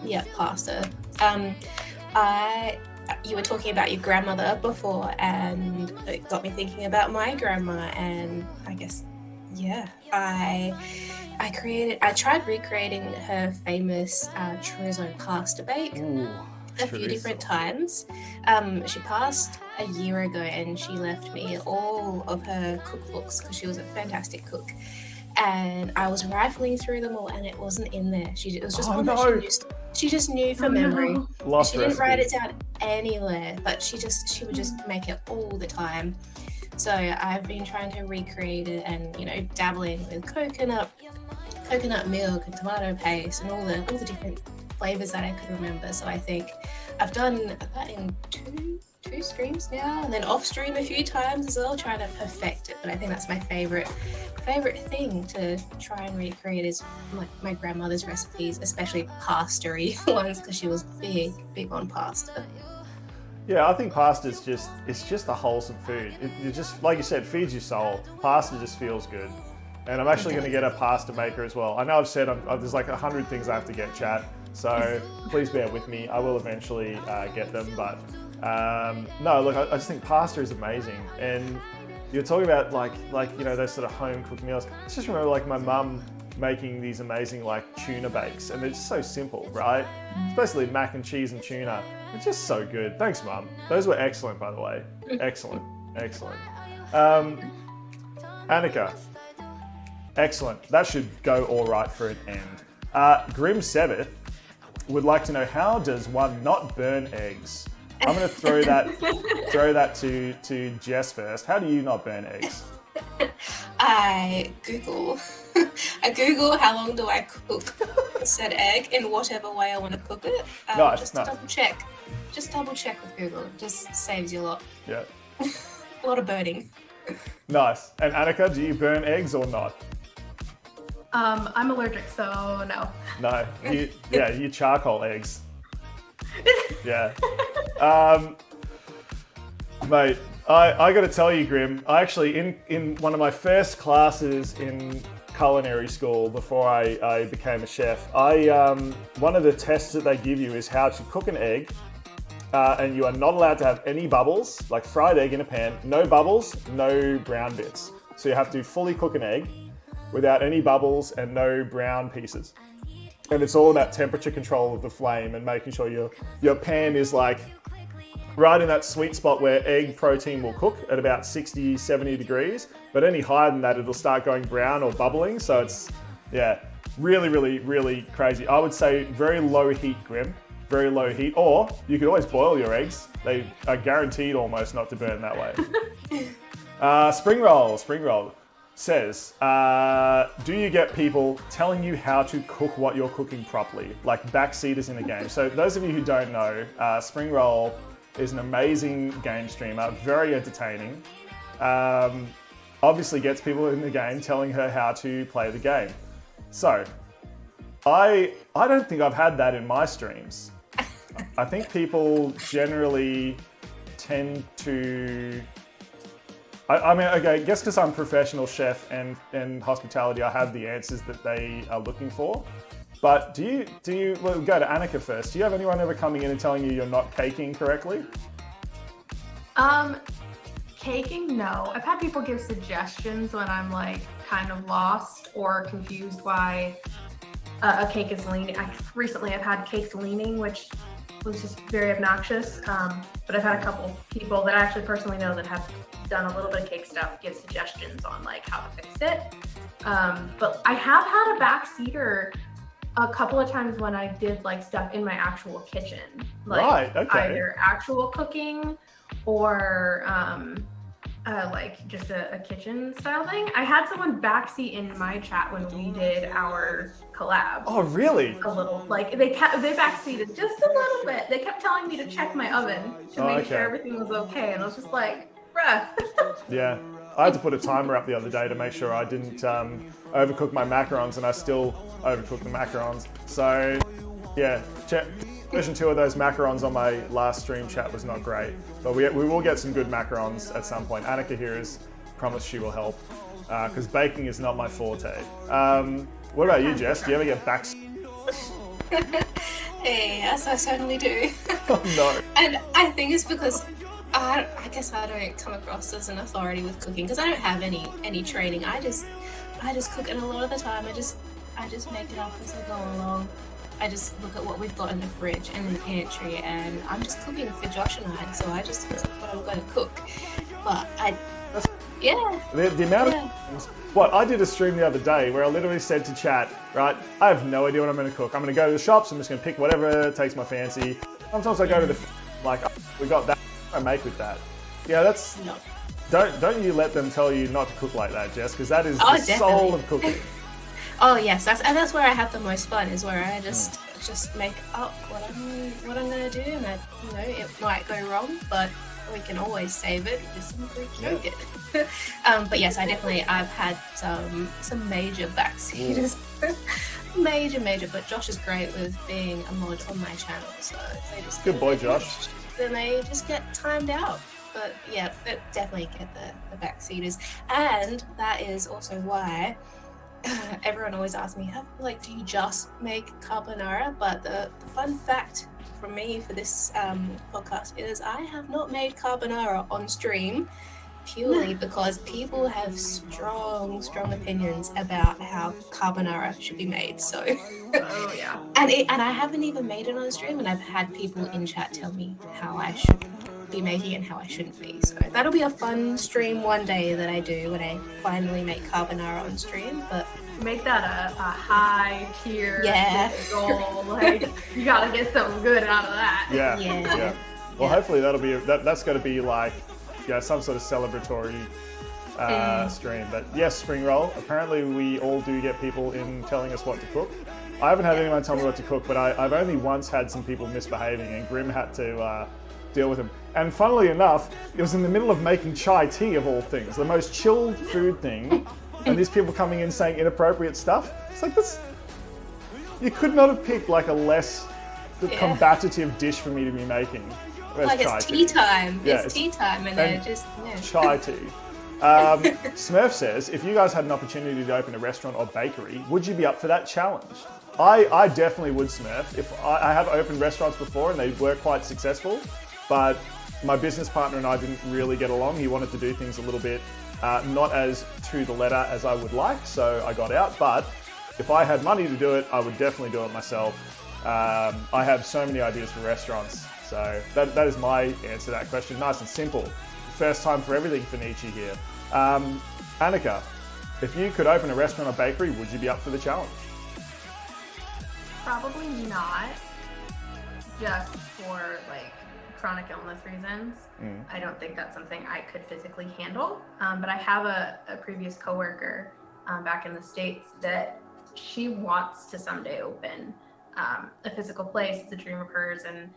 Speaker 3: Yeah, pasta. You were talking about your grandmother before, and it got me thinking about my grandma, and I guess, yeah, I tried recreating her famous chorizo pasta bake.
Speaker 1: Ooh,
Speaker 3: a few different times. She passed a year ago, and she left me all of her cookbooks because she was a fantastic cook. And I was rifling through them all, and it wasn't in there. It was just one that she just knew from memory.
Speaker 1: Lost
Speaker 3: she didn't
Speaker 1: recipe.
Speaker 3: write it down anywhere, but she would just make it all the time. So I've been trying to recreate it, and dabbling with coconut milk and tomato paste and all the different flavors that I could remember. So I think I've done that in two streams now, and then off stream a few times as well, trying to perfect it. But I think that's my favorite thing to try and recreate is my grandmother's recipes, especially pasta-y ones, because she was big on pasta.
Speaker 1: Yeah, I think pasta is just a wholesome food. It just, like you said, feeds your soul. Pasta just feels good. And I'm actually going to get a pasta maker as well. I know I've said there's like 100 things I have to get, chat. So please bear with me. I will eventually get them. But no, look, I just think pasta is amazing. And you're talking about like those sort of home cooked meals. I just remember like my mum making these amazing like tuna bakes, and they're just so simple, right? It's basically mac and cheese and tuna. It's just so good. Thanks, Mum. Those were excellent, by the way. Excellent. Anika. Excellent. That should go all right for an end. Grim Seventh would like to know, how does one not burn eggs? I'm going to throw that to Jess first. How do you not burn eggs?
Speaker 3: I Google how long do I cook said egg in whatever way I want to cook it. Just to double check. Just double check with Google. It just saves you a lot.
Speaker 1: Yeah.
Speaker 3: A lot of burning.
Speaker 1: Nice. And Anika, do you burn eggs or not?
Speaker 2: I'm allergic, so no.
Speaker 1: No. You charcoal eggs. Yeah. Mate, I got to tell you, Grim, I actually, in one of my first classes in culinary school before I became a chef, one of the tests that they give you is how to cook an egg, and you are not allowed to have any bubbles, like fried egg in a pan, no bubbles, no brown bits. So you have to fully cook an egg without any bubbles and no brown pieces. And it's all about temperature control of the flame and making sure your pan is like right in that sweet spot where egg protein will cook at about 60, 70 degrees. But any higher than that, it'll start going brown or bubbling. So it's, yeah, really, really, really crazy. I would say very low heat, Grim. Very low heat. Or you could always boil your eggs. They are guaranteed almost not to burn that way. Spring roll says, do you get people telling you how to cook what you're cooking properly, like backseaters in a game? So those of you who don't know, Spring Roll is an amazing game streamer, very entertaining. Obviously gets people in the game telling her how to play the game. So I don't think I've had that in my streams. I think people generally tend to... I mean, okay, I guess because I'm a professional chef and hospitality, I have the answers that they are looking for. But do you, we'll go to Anika first. Do you have anyone ever coming in and telling you you're not caking correctly?
Speaker 2: Caking, no. I've had people give suggestions when I'm like kind of lost or confused why a cake is leaning. Recently I've had cakes leaning, which was just very obnoxious. But I've had a couple people that I actually personally know that have done a little bit of cake stuff give suggestions on like how to fix it. But I have had a backseater a couple of times when I did like stuff in my actual kitchen, like
Speaker 1: right, okay.
Speaker 2: Either actual cooking or like just a kitchen style thing. I had someone backseat in my chat when we did our collab.
Speaker 1: Oh, really?
Speaker 2: A little, like they backseated just a little bit. They kept telling me to check my oven to make sure everything was okay, and I was just like, bruh.
Speaker 1: Yeah, I had to put a timer up the other day to make sure I didn't overcook my macarons, and I still overcooked the macarons. So, yeah, version 2 of those macarons on my last stream chat was not great, but we will get some good macarons at some point. Anika here has promised she will help, because baking is not my forte. What about you, Jess? Do you ever get back?
Speaker 3: Hey, yes, I certainly do.
Speaker 1: Oh, no.
Speaker 3: And I think it's because I guess I don't come across as an authority with cooking because I don't have any training. I just cook, and a lot of the time I just make it up as I go along. I just look at what we've got in the fridge and in the pantry, and I'm just cooking for Josh and I, so I just cook what I'm going to cook. But
Speaker 1: the amount of things. What, I did a stream the other day where I literally said to chat, right, I have no idea what I'm going to cook. I'm going to go to the shops, I'm just going to pick whatever takes my fancy. Sometimes I go to the like, oh, we got that, I make with that. Yeah, that's...
Speaker 3: No.
Speaker 1: Don't you let them tell you not to cook like that, Jess, because that is the soul of cooking.
Speaker 3: Oh yes, that's where I have the most fun, is where I just make up what I'm gonna do, and it might go wrong, but we can always save it with some Greek yogurt. But yes, I've had some major backseaters, major. But Josh is great with being a mod on my channel, so they just
Speaker 1: good boy, Josh.
Speaker 3: Then they just get timed out. But yeah, definitely get the backseaters, and that is also why. Everyone always asks me, do you just make carbonara? But the fun fact from me for this podcast is I have not made carbonara on stream purely because people have strong opinions about how carbonara should be made. So,
Speaker 2: oh yeah,
Speaker 3: and I haven't even made it on stream, and I've had people in chat tell me how I should be making it and how I shouldn't be. So that'll be a fun stream one day that I do when I finally make carbonara on stream. But
Speaker 2: make that a high tier goal. Like you gotta get something good out of that.
Speaker 1: Yeah. Well, hopefully that'll be that's going to be like some sort of celebratory stream. But yes, Spring Roll. Apparently we all do get people in telling us what to cook. I haven't had anyone tell me what to cook, but I've only once had some people misbehaving, and Grim had to deal with him. And funnily enough, it was in the middle of making chai tea of all things, the most chilled food thing, and these people coming in saying inappropriate stuff. It's like this. You could not have picked like a less combative dish for me to be making. Where's
Speaker 3: like
Speaker 1: chai
Speaker 3: it's tea time.
Speaker 1: Yeah,
Speaker 3: it's tea time, and they're just
Speaker 1: chai tea. Smurf says, if you guys had an opportunity to open a restaurant or bakery, would you be up for that challenge? I definitely would, Smurf. If I have opened restaurants before and they were quite successful, but my business partner and I didn't really get along. He wanted to do things a little bit not as to the letter as I would like, so I got out. But if I had money to do it, I would definitely do it myself. I have so many ideas for restaurants, so that is my answer to that question. Nice and simple. First time for everything for Nietzsche here. Anika, if you could open a restaurant or bakery, would you be up for the challenge?
Speaker 2: Probably not, just for like chronic illness reasons. I don't think that's something I could physically handle. But I have a previous coworker back in the States that she wants to someday open a physical place. It's a dream of hers, and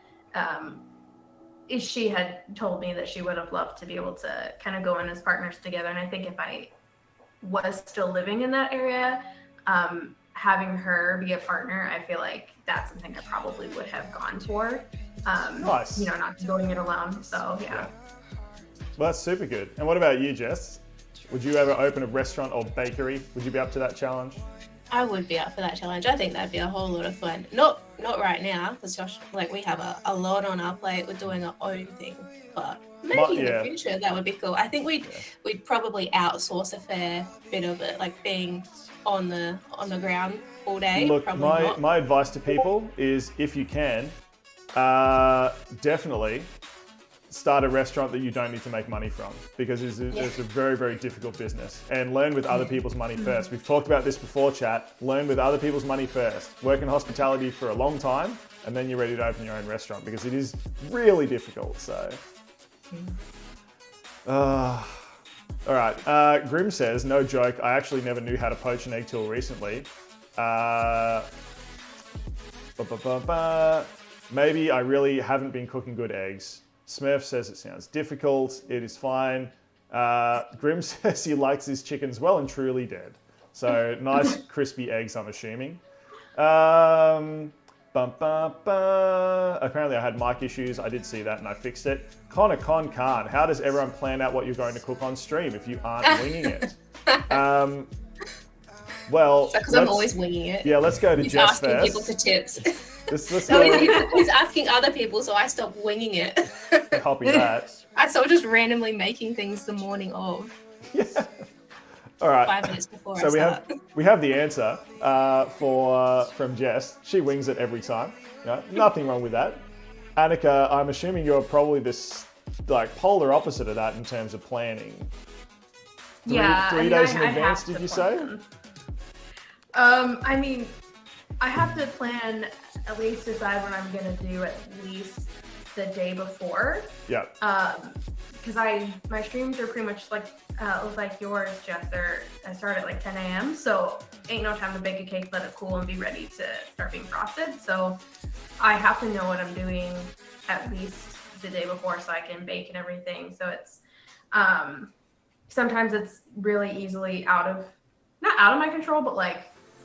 Speaker 2: she had told me that she would have loved to be able to kind of go in as partners together. And I think if I was still living in that area, having her be a partner, I feel like that's something I probably would have gone for.
Speaker 1: Nice.
Speaker 2: Not going it alone. So yeah.
Speaker 1: Well, that's super good. And what about you, Jess? Would you ever open a restaurant or bakery? Would you be up to that challenge?
Speaker 3: I would be up for that challenge. I think that'd be a whole lot of fun. Not right now, because Josh, we have a lot on our plate. We're doing our own thing, but maybe in the future that would be cool. I think we'd probably outsource a fair bit of it, like being on the ground all day.
Speaker 1: Look, my advice to people is, if you can, definitely start a restaurant that you don't need to make money from, because it's a very, very difficult business, and learn with other people's money first. We've talked about this before, chat. Learn with other people's money first. Work in hospitality for a long time, and then you're ready to open your own restaurant, because it is really difficult. So, all right. Grim says, no joke, I actually never knew how to poach an egg till recently. Maybe I really haven't been cooking good eggs. Smurf says it sounds difficult. It is fine. Grim says he likes his chickens well and truly dead. So nice crispy eggs, I'm assuming. Apparently I had mic issues. I did see that and I fixed it. ConnorCarbonara, how does everyone plan out what you're going to cook on stream if you aren't winging it? Well,
Speaker 3: because I'm always winging it.
Speaker 1: Yeah, let's go to Jess first.
Speaker 3: He's asking people for tips.
Speaker 1: Let's
Speaker 3: he's asking other people, so I stopped winging it.
Speaker 1: Copy that.
Speaker 3: I started just randomly making things the morning of.
Speaker 1: Yeah. All right.
Speaker 3: 5 minutes before
Speaker 1: so
Speaker 3: I start.
Speaker 1: we have the answer from Jess. She wings it every time. Nothing wrong with that. Anika, I'm assuming you're probably this polar opposite of that in terms of planning. Three days in advance, did you say?
Speaker 2: I mean, I have to plan, at least decide what I'm going to do at least the day before.
Speaker 1: Yeah.
Speaker 2: Because my streams are pretty much like yours, Jess. I start at 10 a.m. So ain't no time to bake a cake, let it cool, and be ready to start being frosted. So I have to know what I'm doing at least the day before so I can bake and everything. So it's sometimes it's really easily not out of my control, but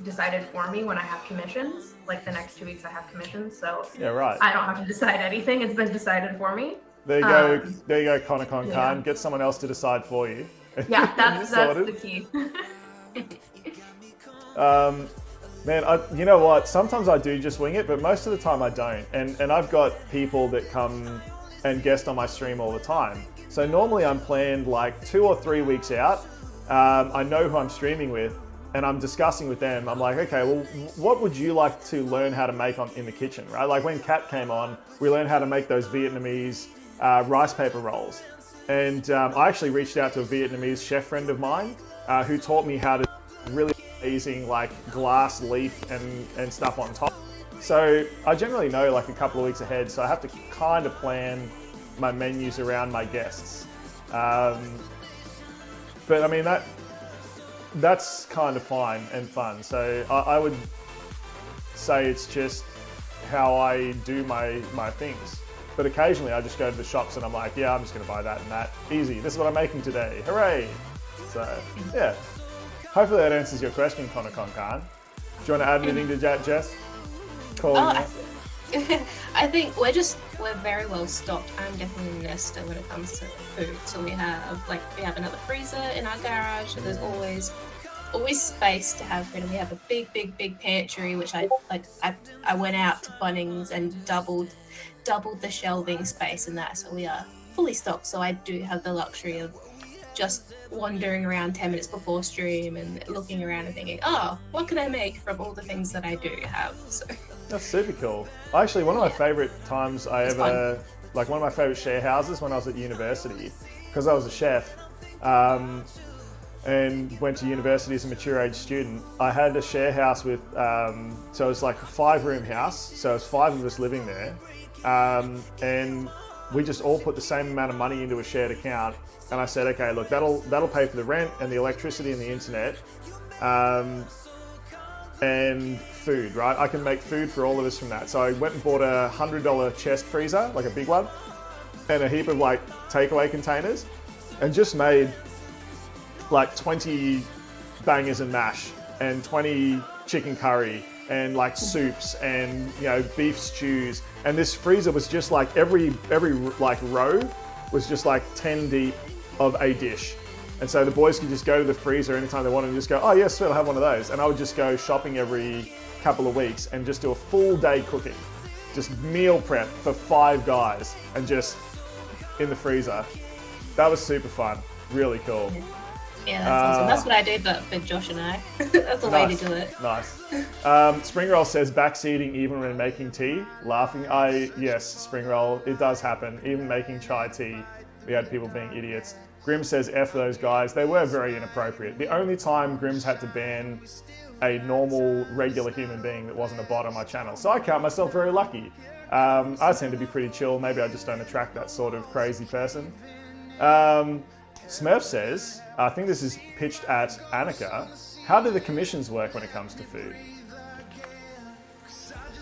Speaker 2: decided for me when I have commissions. The next 2 weeks I have commissions, so
Speaker 1: yeah, right.
Speaker 2: I don't have to decide anything. It's been decided for me.
Speaker 1: There you go. There you go, ConnorCon. Yeah. Get someone else to decide for you.
Speaker 2: Yeah, that's the key.
Speaker 1: Man, you know what? Sometimes I do just wing it, but most of the time I don't. And I've got people that come and guest on my stream all the time. So normally I'm planned 2 or 3 weeks out. I know who I'm streaming with, and I'm discussing with them. I'm like, okay, well, what would you like to learn how to make in the kitchen, right? When Kat came on, we learned how to make those Vietnamese rice paper rolls. And I actually reached out to a Vietnamese chef friend of mine who taught me how to really amazing glass leaf and stuff on top. So I generally know a couple of weeks ahead, so I have to kind of plan my menus around my guests. But I mean, that's kind of fine and fun. So I would say it's just how I do my things. But occasionally I just go to the shops and I'm like, yeah, I'm just going to buy that and that. Easy. This is what I'm making today. Hooray. So, yeah. Hopefully that answers your question, ConnorCarbonara. Do you want to add anything to that, Jess?
Speaker 3: think we're very well stocked. I'm definitely a nester when it comes to food. So we have another freezer in our garage. So there's always space to have food. And we have a big pantry, which I went out to Bunnings and doubled the shelving space in that. So we are fully stocked. So I do have the luxury of just wandering around 10 minutes before stream and looking around and thinking, oh, what can I make from all the things that I do have? So
Speaker 1: that's super cool. Actually, one of my favorite times one of my favorite share houses when I was at university, because I was a chef and went to university as a mature age student. I had a share house with, so it was like a 5-room house. So it was 5 of us living there. And we just all put the same amount of money into a shared account. And I said, okay, look, that'll pay for the rent and the electricity and the internet, and food, right? I can make food for all of us from that. So I went and bought a $100 chest freezer, like a big one, and a heap of like takeaway containers, and just made like 20 bangers and mash and 20 chicken curry and like soups and, you know, beef stews. And this freezer was just like every like row was just like 10 deep of a dish. And so the boys could just go to the freezer anytime they wanted and just go, oh yes, sweet, I'll have one of those. And I would just go shopping every couple of weeks and just do a full day cooking. Just meal prep for 5 guys and just in the freezer. That was super fun. Really cool.
Speaker 3: Yeah, that's awesome. That's what I do, but for Josh and I. That's the way to do it.
Speaker 1: Nice. Spring Roll says backseating even when making tea. Laughing. Yes, Spring Roll, it does happen. Even making chai tea, we had people being idiots. Grim says F those guys. They were very inappropriate. The only time Grim's had to ban a normal, regular human being that wasn't a bot on my channel. So I count myself very lucky. I tend to be pretty chill. Maybe I just don't attract that sort of crazy person. Smurf says, I think this is pitched at Anika, how do the commissions work when it comes to food?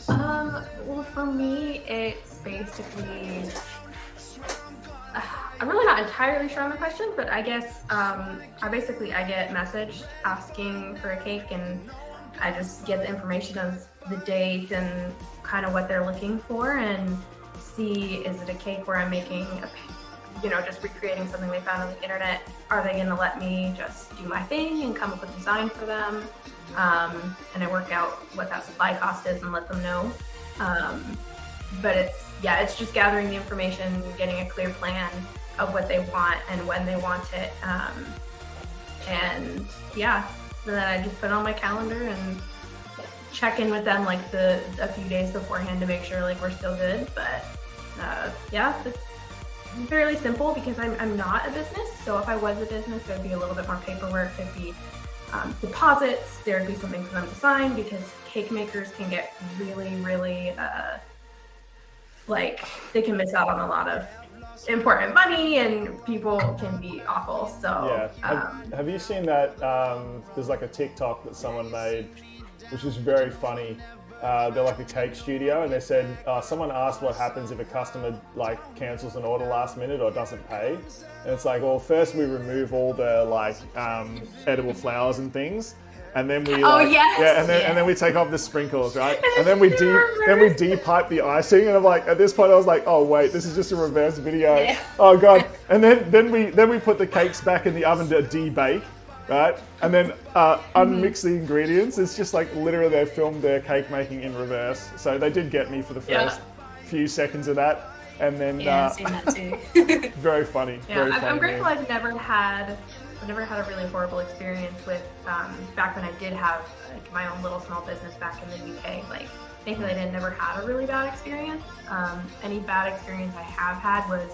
Speaker 2: Well, for me, it's basically... I'm really not entirely sure on the question, but I guess I get messaged asking for a cake, and I just get the information of the date and kind of what they're looking for, and see, is it a cake where I'm making just recreating something they found on the internet? Are they going to let me just do my thing and come up with a design for them? And I work out what that supply cost is and let them know. But it's just gathering the information, getting a clear plan of what they want and when they want it. So then I just put it on my calendar and check in with them like a few days beforehand to make sure like we're still good. But it's fairly simple because I'm not a business. So if I was a business, there'd be a little bit more paperwork. There'd be deposits. There'd be something for them to sign, because cake makers can get really, really they can miss out on a lot of important money, and people can be awful. So
Speaker 1: have you seen that? There's like a TikTok that someone made, which is very funny. They're like a cake studio, and they said someone asked what happens if a customer like cancels an order last minute or doesn't pay, and it's like, well, first we remove all the edible flowers and things, and then we and then we take off the sprinkles, right? And then we de-pipe the icing, and I'm like, at this point I was like, oh wait, this is just a reverse video. Yeah. Oh god. And then we put the cakes back in the oven to de-bake. Right? And then unmix the ingredients. It's just like literally they filmed their cake making in reverse. So they did get me for the first few seconds of that. And then
Speaker 3: I've seen that too.
Speaker 1: Very funny.
Speaker 2: Yeah,
Speaker 1: very funny.
Speaker 2: I'm grateful I've never had a really horrible experience with back when I did have like my own little small business back in the UK. Like thankfully I never had a really bad experience. Any bad experience I have had was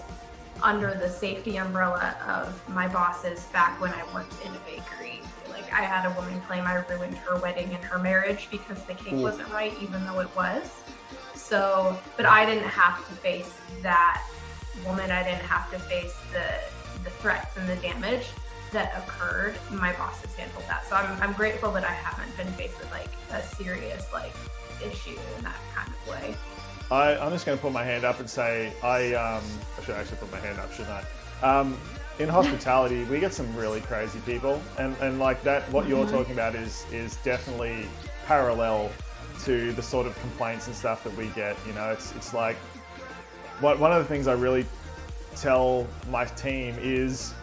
Speaker 2: under the safety umbrella of my bosses back when I worked in a bakery. Like I had a woman claim I ruined her wedding and her marriage because the cake wasn't right, even though it was. So, but I didn't have to face that woman. I didn't have to face the threats and the damage that occurred. My bosses handled that. So I'm grateful that I haven't been faced with like a serious like issue in that kind of way.
Speaker 1: I'm just going to put my hand up and say I should actually put my hand up, shouldn't I? In hospitality, we get some really crazy people, and like that. What you're talking about is definitely parallel to the sort of complaints and stuff that we get. You know, it's like one of the things I really tell my team is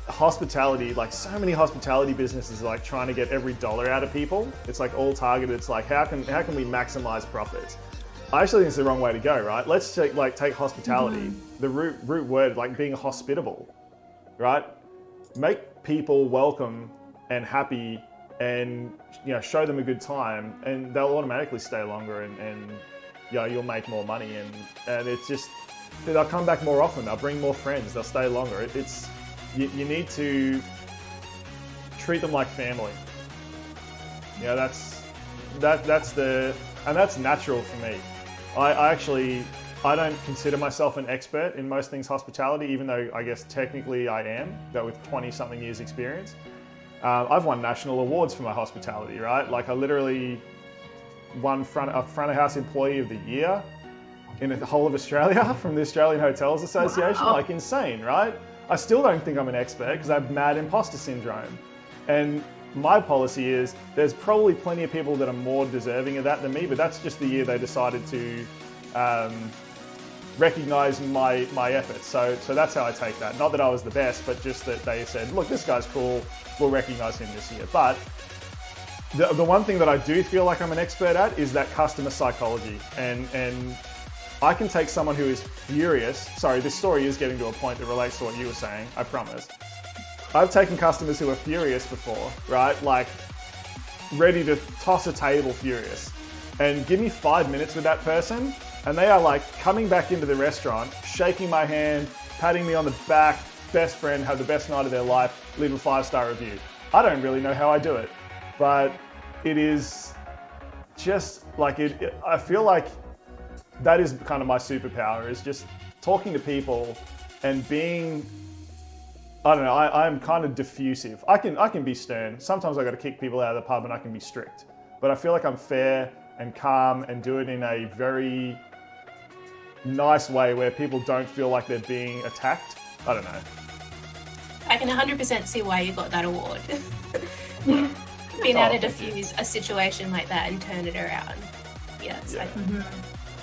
Speaker 1: hospitality. Like, so many hospitality businesses are like trying to get every dollar out of people. It's like all targeted. It's like, how can we maximize profits? I actually think it's the wrong way to go, right? Let's take hospitality, the root word, like being hospitable, right? Make people welcome and happy, and show them a good time, and they'll automatically stay longer, and you'll make more money, and it's just, they'll come back more often, they'll bring more friends, they'll stay longer. You need to treat them like family. That's natural for me. I don't consider myself an expert in most things hospitality, even though I guess technically I am, but with 20-something years experience. I've won national awards for my hospitality, right? Like, I literally won a front of house employee of the year in the whole of Australia from the Australian Hotels Association. Wow. Like, insane, right? I still don't think I'm an expert because I have mad imposter syndrome. And my policy is there's probably plenty of people that are more deserving of that than me, but that's just the year they decided to recognize my efforts. So that's how I take that. Not that I was the best, but just that they said, look, this guy's cool, we'll recognize him this year. But the one thing that I do feel like I'm an expert at is that customer psychology. And I can take someone who is furious. Sorry, this story is getting to a point that relates to what you were saying, I promise. I've taken customers who are furious before, right? Like, ready to toss a table furious. And give me 5 minutes with that person, and they are like coming back into the restaurant, shaking my hand, patting me on the back, best friend, have the best night of their life, leave a 5-star review. I don't really know how I do it, but it is just like I feel like that is kind of my superpower, is just talking to people and being, I don't know, I'm kind of diffusive. I can be stern. Sometimes I got to kick people out of the pub and I can be strict, but I feel like I'm fair and calm and do it in a very nice way where people don't feel like they're being attacked. I don't know.
Speaker 3: I can 100% see why you got that award. Being able to diffuse a situation like that and turn it around. Yes.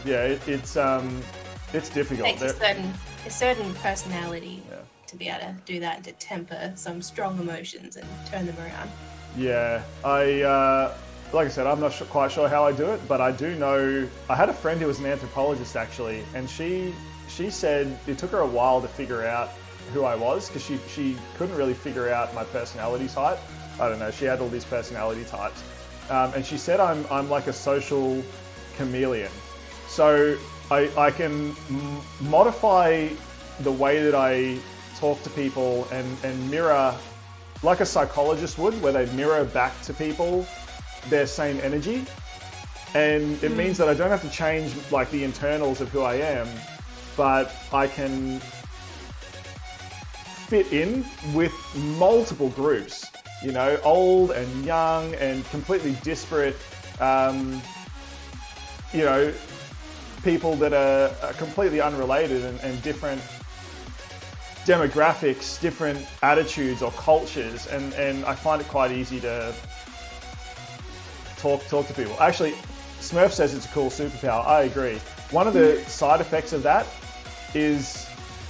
Speaker 1: Yeah, it's difficult.
Speaker 3: It takes a certain personality to be able to do that and to temper some strong emotions and turn them around.
Speaker 1: Yeah, like I said, I'm not quite sure how I do it, but I do know, I had a friend who was an anthropologist actually, and she said it took her a while to figure out who I was, because she couldn't really figure out my personality type. I don't know, she had all these personality types. And she said I'm like a social chameleon. So I can modify the way that I talk to people and mirror, like a psychologist would, where they mirror back to people their same energy. And it means that I don't have to change like the internals of who I am, but I can fit in with multiple groups, old and young and completely disparate, people that are completely unrelated and different demographics, different attitudes or cultures, and I find it quite easy to talk to people. Actually, Smurf says it's a cool superpower. I agree. One of the side effects of that is,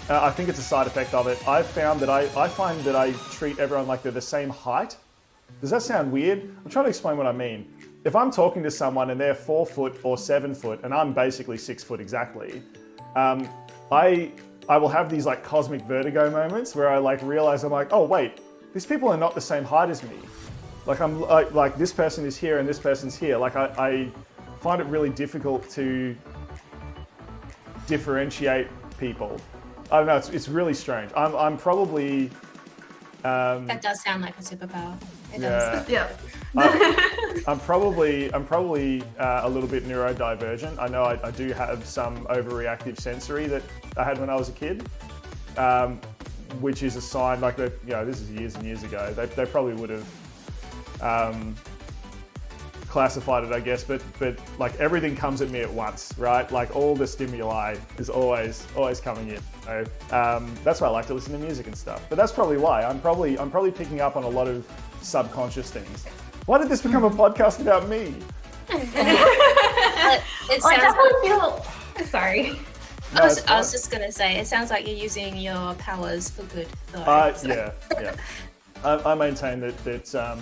Speaker 1: I think it's a side effect of it, I've found that I find that I treat everyone like they're the same height. Does that sound weird? I'm trying to explain what I mean. If I'm talking to someone and they're 4 foot or 7 foot and I'm basically 6 foot exactly, I will have these like cosmic vertigo moments where I like realize I'm like, oh wait, these people are not the same height as me. Like I'm like this person is here and this person's here. Like I find it really difficult to differentiate people. I don't know. It's really strange. I'm probably.
Speaker 3: That does sound like a superpower. It does.
Speaker 2: Yeah.
Speaker 1: I'm probably a little bit neurodivergent. I know I do have some overreactive sensory that I had when I was a kid, which is a sign. Like this is years and years ago. They probably would have classified it, I guess. But like everything comes at me at once, right? Like all the stimuli is always coming in. So that's why I like to listen to music and stuff. But that's probably why I'm probably picking up on a lot of subconscious things. Why did this become a podcast about me?
Speaker 3: It
Speaker 2: I
Speaker 3: sounds
Speaker 2: definitely feel. Sorry.
Speaker 1: No,
Speaker 3: I was just gonna say, it sounds like you're using your powers for good, though.
Speaker 1: Yeah. I maintain that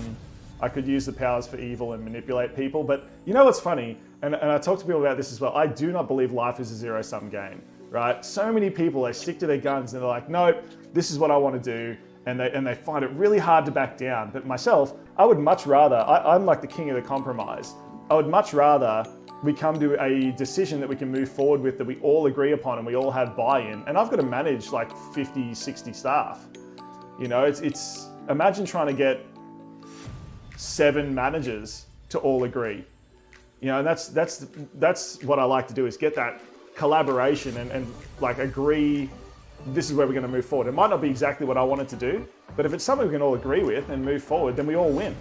Speaker 1: I could use the powers for evil and manipulate people. But you know what's funny? And I talk to people about this as well. I do not believe life is a zero-sum game, right? So many people, they stick to their guns and they're like, nope, this is what I want to do. And they find it really hard to back down. But myself, I would much rather, I'm like the king of the compromise. I would much rather we come to a decision that we can move forward with, that we all agree upon and we all have buy-in. And I've got to manage like 50, 60 staff. You know, it's imagine trying to get 7 managers to all agree. You know, and that's what I like to do, is get that collaboration and like agree this is where we're going to move forward. It might not be exactly what I wanted to do, but if it's something we can all agree with and move forward, then we all win.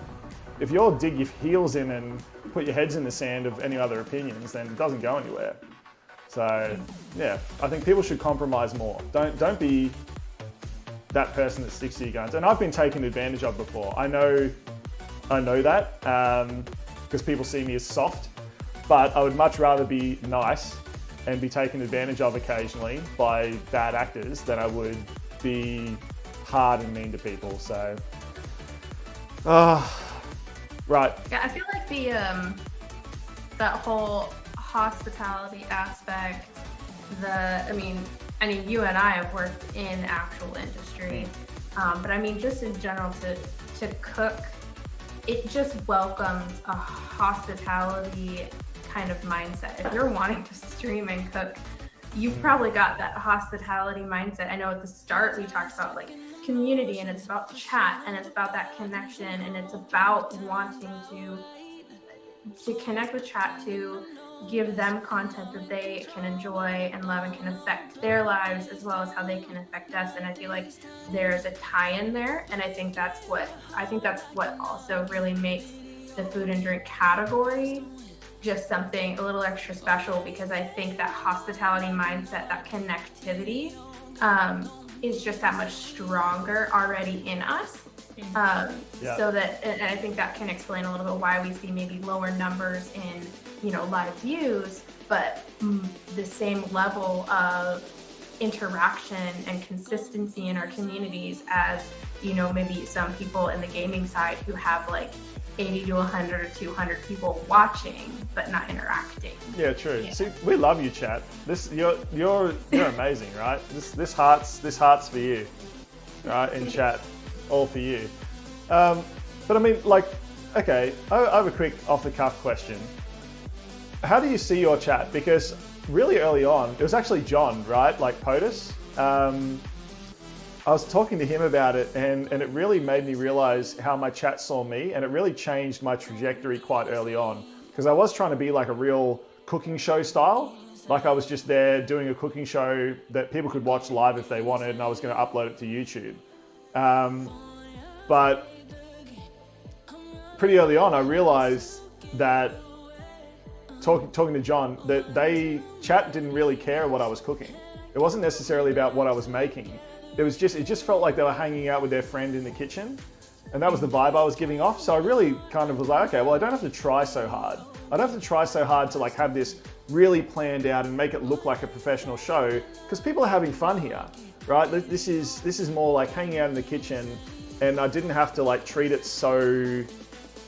Speaker 1: If you all dig your heels in and put your heads in the sand of any other opinions, then it doesn't go anywhere. So yeah, I think people should compromise more. Don't be that person that sticks to your guns. And I've been taken advantage of before. I know that because people see me as soft, but I would much rather be nice and be taken advantage of occasionally by bad actors than I would be hard and mean to people. So, right.
Speaker 2: Yeah, I feel like the that whole hospitality aspect. I mean, you and I have worked in actual industry, but I mean, just in general, to cook, it just welcomes a hospitality kind of mindset. If you're wanting to stream and cook, you've probably got that hospitality mindset. I know at the start we talked about like community, and it's about chat, and it's about that connection, and it's about wanting to connect with chat, to give them content that they can enjoy and love and can affect their lives as well as how they can affect us. And I feel like there's a tie-in there, and I think that's what also really makes the food and drink category just something a little extra special, because I think that hospitality mindset, that connectivity, is just that much stronger already in us. So that, and I think that can explain a little bit why we see maybe lower numbers in, live views, but the same level of interaction and consistency in our communities as, maybe some people in the gaming side who have like 80 to 100 or 200 people watching but not interacting.
Speaker 1: Yeah, true. Yeah. See, we love you, chat. You're amazing, right? This heart's for you, right? In chat, all for you. But I mean, like, okay, I have a quick off-the-cuff question. How do you see your chat? Because really early on, it was actually John, right? Like POTUS. I was talking to him about it, and it really made me realize how my chat saw me, and it really changed my trajectory quite early on, because I was trying to be like a real cooking show style. Like I was just there doing a cooking show that people could watch live if they wanted, and I was going to upload it to YouTube. But pretty early on, I realized that talking to John, that chat didn't really care what I was cooking. It wasn't necessarily about what I was making. It just felt like they were hanging out with their friend in the kitchen, and that was the vibe I was giving off. So I really kind of was like, okay, well, I don't have to try so hard. I don't have to try so hard to like have this really planned out and make it look like a professional show, because people are having fun here, right? This is more like hanging out in the kitchen, and I didn't have to like treat it so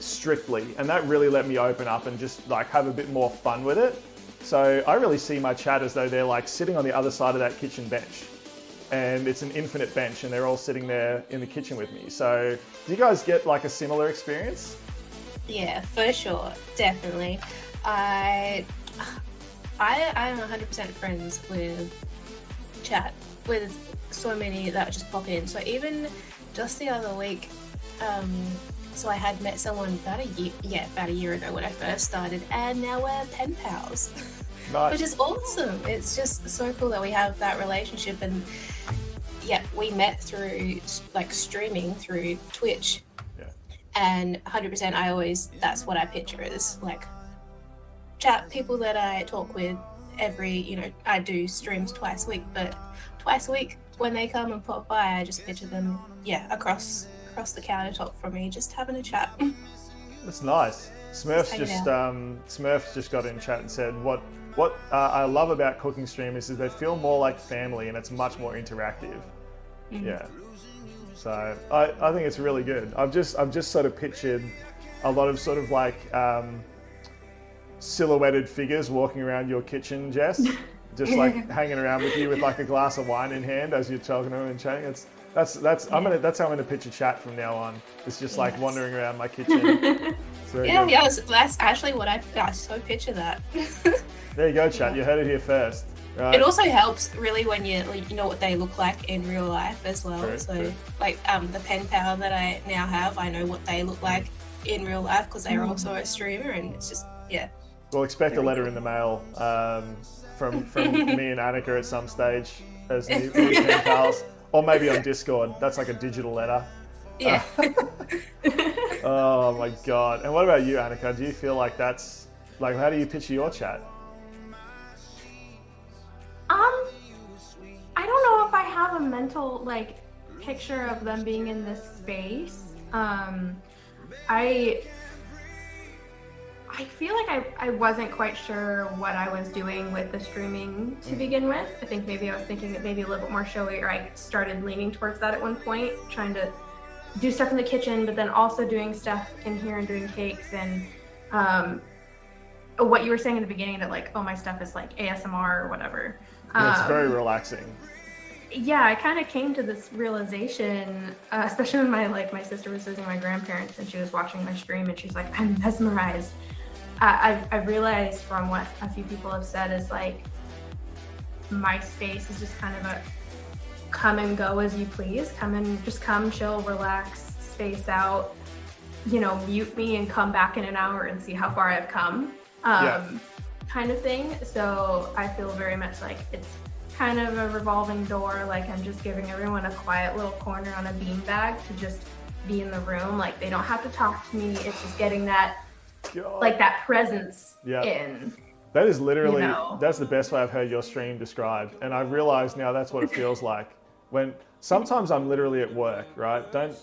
Speaker 1: strictly, and that really let me open up and just like have a bit more fun with it. So I really see my chat as though they're like sitting on the other side of that kitchen bench, and it's an infinite bench, and they're all sitting there in the kitchen with me. So do you guys get like a similar experience?
Speaker 3: Yeah, for sure, definitely. I'm 100% friends with chat, with so many that just pop in. So even just the other week, so I had met someone about a year ago when I first started, and now we're pen pals. Nice. Which is awesome. It's just so cool that we have that relationship. And yeah, we met through like streaming through Twitch.
Speaker 1: Yeah.
Speaker 3: And 100%, that's what I picture as like chat people that I talk with I do streams twice a week, but twice a week when they come and pop by, I just picture them, across the countertop from me, just having a chat.
Speaker 1: That's nice. Smurfs just got in chat and said what I love about cooking streamers is they feel more like family and it's much more interactive. Yeah. So I think it's really good. I've just sort of pictured a lot of sort of like silhouetted figures walking around your kitchen, Jess, just like hanging around with you with like a glass of wine in hand as you're talking to them and chatting. That's how I'm gonna picture chat from now on. It's just like wandering around my kitchen.
Speaker 3: That's actually what I so picture that.
Speaker 1: There you go, chat. You heard it here first. Right.
Speaker 3: It also helps really when you know what they look like in real life as well. True. Like the pen pal that I now have, I know what they look like in real life because they're also a streamer, and it's just
Speaker 1: We'll expect a letter in the mail from me and Anika at some stage as new pen pals, or maybe on Discord. That's like a digital letter.
Speaker 3: Yeah.
Speaker 1: Oh my god! And what about you, Anika? Do you feel like that's like how do you picture your chat?
Speaker 2: I don't know if I have a mental picture of them being in this space. I feel like I wasn't quite sure what I was doing with the streaming to begin with. I think maybe I was thinking that maybe a little bit more showy, or I started leaning towards that at one point, trying to do stuff in the kitchen, but then also doing stuff in here and doing cakes. And what you were saying in the beginning, that my stuff is like ASMR or whatever.
Speaker 1: It's very relaxing.
Speaker 2: Yeah, I kind of came to this realization, especially when my sister was visiting my grandparents and she was watching my stream and she's like, I'm mesmerized. I realized from what a few people have said is my space is just kind of a come and go as you please. Come, chill, relax, space out, mute me and come back in an hour and see how far I've come, kind of thing. So I feel very much like it's kind of a revolving door. I'm just giving everyone a quiet little corner on a beanbag to just be in the room. They don't have to talk to me. It's just getting that, that presence in.
Speaker 1: That is literally, that's the best way I've heard your stream described. And I've realized now that's what it feels like. When sometimes I'm literally at work, right? Don't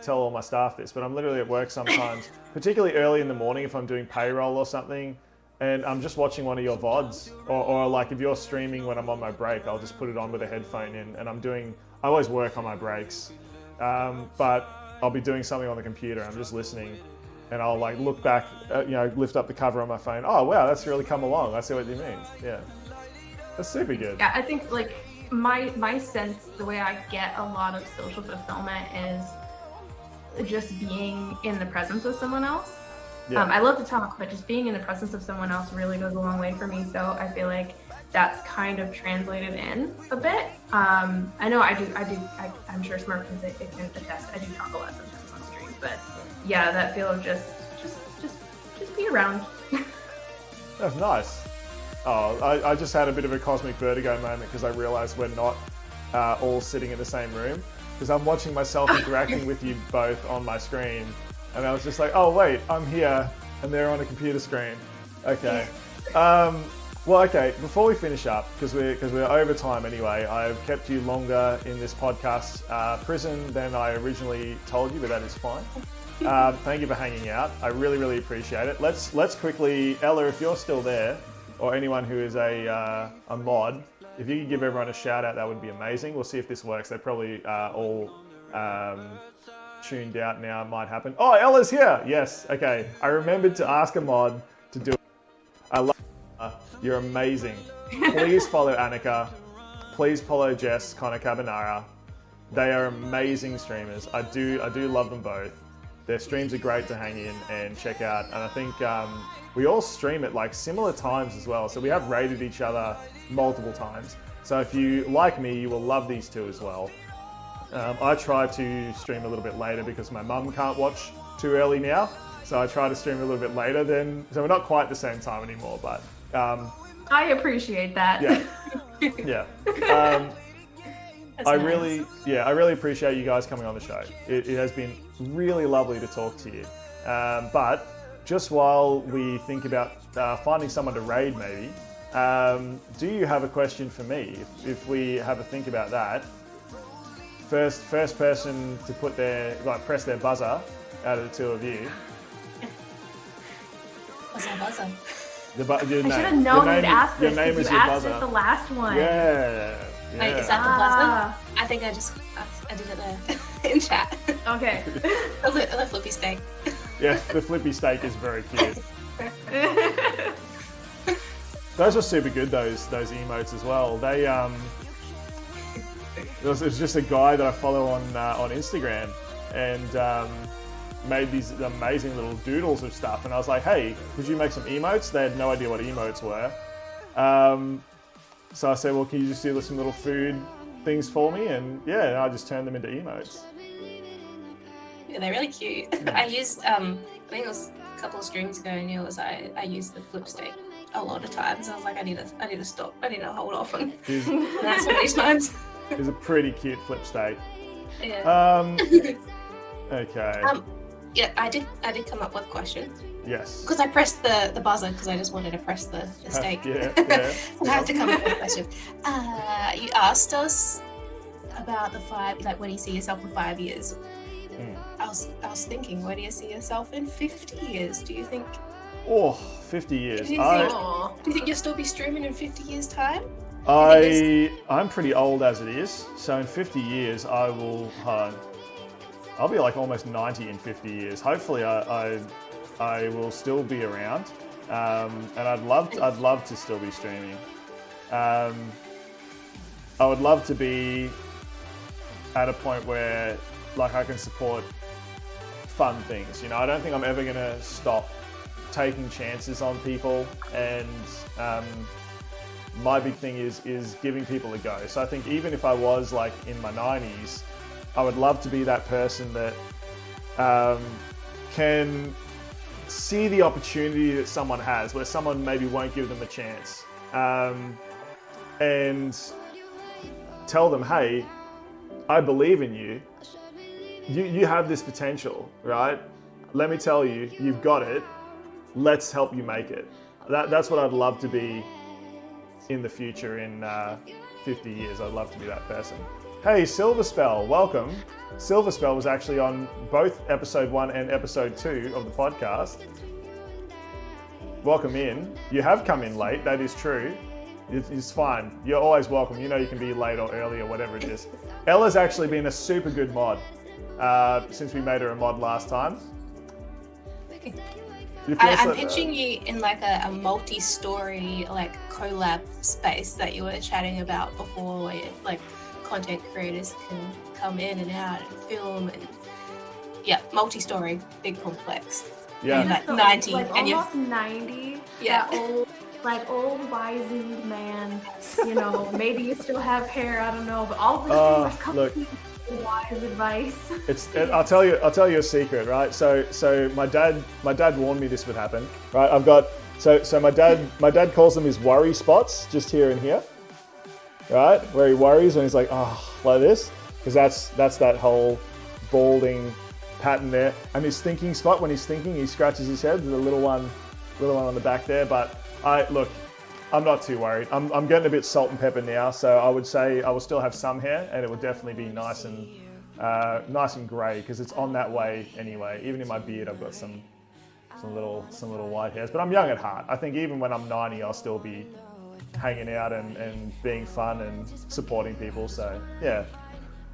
Speaker 1: tell all my staff this, but I'm literally at work sometimes, particularly early in the morning if I'm doing payroll or something, and I'm just watching one of your VODs, or if you're streaming when I'm on my break, I'll just put it on with a headphone in, and I always work on my breaks, but I'll be doing something on the computer, I'm just listening, and I'll look back, lift up the cover on my phone, oh wow, that's really come along, I see what you mean, yeah. That's super good.
Speaker 2: Yeah, I think my sense, the way I get a lot of social fulfillment is just being in the presence of someone else. Yeah. I love to talk, but just being in the presence of someone else really goes a long way for me. So I feel like that's kind of translated in a bit. I know I do. I'm sure Smurf can attest. I do talk a lot sometimes on stream, but yeah, that feel of just be around.
Speaker 1: That's nice. Oh, I just had a bit of a cosmic vertigo moment because I realized we're not all sitting in the same room, because I'm watching myself interacting with you both on my screen. And I was just like, oh wait, I'm here, and they're on a computer screen. Okay. Okay, before we finish up, because we're over time anyway, I've kept you longer in this podcast prison than I originally told you, but that is fine. Thank you for hanging out. I really, really appreciate it. Let's quickly, Ella, if you're still there, or anyone who is a mod, if you could give everyone a shout out, that would be amazing. We'll see if this works. They're probably all tuned out now. It might happen. Oh, Ella's here. Yes. Okay. I remembered to ask a mod to do it. I love you. You're amazing. Please follow Anika. Please follow Jess, ConnorCarbonara. They are amazing streamers. I do love them both. Their streams are great to hang in and check out. And I think we all stream at similar times as well. So we have rated each other multiple times. So if you like me, you will love these two as well. I try to stream a little bit later because my mum can't watch too early now. So I try to stream a little bit later so we're not quite the same time anymore, but...
Speaker 2: I appreciate that.
Speaker 1: Yeah. Yeah. I really appreciate you guys coming on the show. It has been really lovely to talk to you. But just while we think about finding someone to raid maybe, do you have a question for me? If we have a think about that. First person to put press their buzzer out of the two of you.
Speaker 3: Buzzer.
Speaker 1: Your
Speaker 2: I should have
Speaker 1: name.
Speaker 2: known
Speaker 1: Your
Speaker 2: you'd
Speaker 1: name,
Speaker 2: ask
Speaker 1: your
Speaker 2: this
Speaker 1: name
Speaker 2: because
Speaker 1: is
Speaker 2: you
Speaker 1: your
Speaker 2: asked
Speaker 1: buzzer.
Speaker 2: it the last one.
Speaker 1: Yeah.
Speaker 3: Wait, is that the buzzer? I think I did it there in chat.
Speaker 2: Okay.
Speaker 3: The flippy steak.
Speaker 1: Yeah, the flippy steak is very cute. Those were super good, those emotes as well. They it was just a guy that I follow on Instagram, and made these amazing little doodles of stuff. And I was like, hey, could you make some emotes? They had no idea what emotes were. So I said, well, can you just do some little food things for me? And yeah, I just turned them into emotes.
Speaker 3: Yeah, they're really cute. I used, I think it was a couple of streams ago, and I used the flip steak a lot of times. I was like, I need to stop. I need to hold off on that so many times.
Speaker 1: It was a pretty cute flip steak.
Speaker 3: Yeah.
Speaker 1: Okay.
Speaker 3: Yeah, I did come up with a question.
Speaker 1: Yes.
Speaker 3: Because I pressed the buzzer because I just wanted to press the steak.
Speaker 1: Yeah.
Speaker 3: So I had to come up with a question. You asked us about the 5, like, where do you see yourself in 5 years? I was thinking, where do you see yourself in 50 years? Do you think?
Speaker 1: Oh, 50 years.
Speaker 3: Do you think you'll still be streaming in 50 years' time?
Speaker 1: I'm pretty old as it is, so in 50 years I'll be like almost 90 in 50 years. Hopefully I will still be around, and I'd love to still be streaming. I would love to be at a point where like I can support fun things. You know, I don't think I'm ever gonna stop taking chances on people, and my big thing is giving people a go. So I think even if I was like in my 90s, I would love to be that person that can see the opportunity that someone has, where someone maybe won't give them a chance, and tell them, hey, I believe in you. You have this potential, right? Let me tell you, you've got it. Let's help you make it. That's what I'd love to be in the future. In 50 years, I'd love to be that person. Hey, Silverspell, welcome. Silverspell was actually on both episode 1 and episode 2 of the podcast. Welcome in. You have come in late, that is true. It's fine. You're always welcome. You know you can be late or early or whatever it is. Ella's actually been a super good mod since we made her a mod last time.
Speaker 3: I'm pitching you in like a multi-story like collab space that you were chatting about before, where like content creators can come in and out and film, and multi-story, big complex.
Speaker 1: Yeah,
Speaker 3: and like 90,
Speaker 2: like
Speaker 3: and
Speaker 2: almost 90.
Speaker 3: Yeah,
Speaker 2: old wizened man. You know, maybe you still have hair. I don't know, but all the streamers come to you with wise advice.
Speaker 1: I'll tell you a secret, right? So my dad warned me this would happen, right? I've got so my dad calls them his worry spots, just here and here, right? Where he worries when he's like, oh, like this, because that's that whole balding pattern there. And his thinking spot, when he's thinking, he scratches his head. There's a little one on the back there. But I'm not too worried. I'm getting a bit salt and pepper now, so I would say I will still have some hair, and it will definitely be nice and grey, because it's on that way anyway. Even in my beard, I've got some little white hairs. But I'm young at heart. I think even when I'm 90, I'll still be hanging out and being fun and supporting people. So yeah.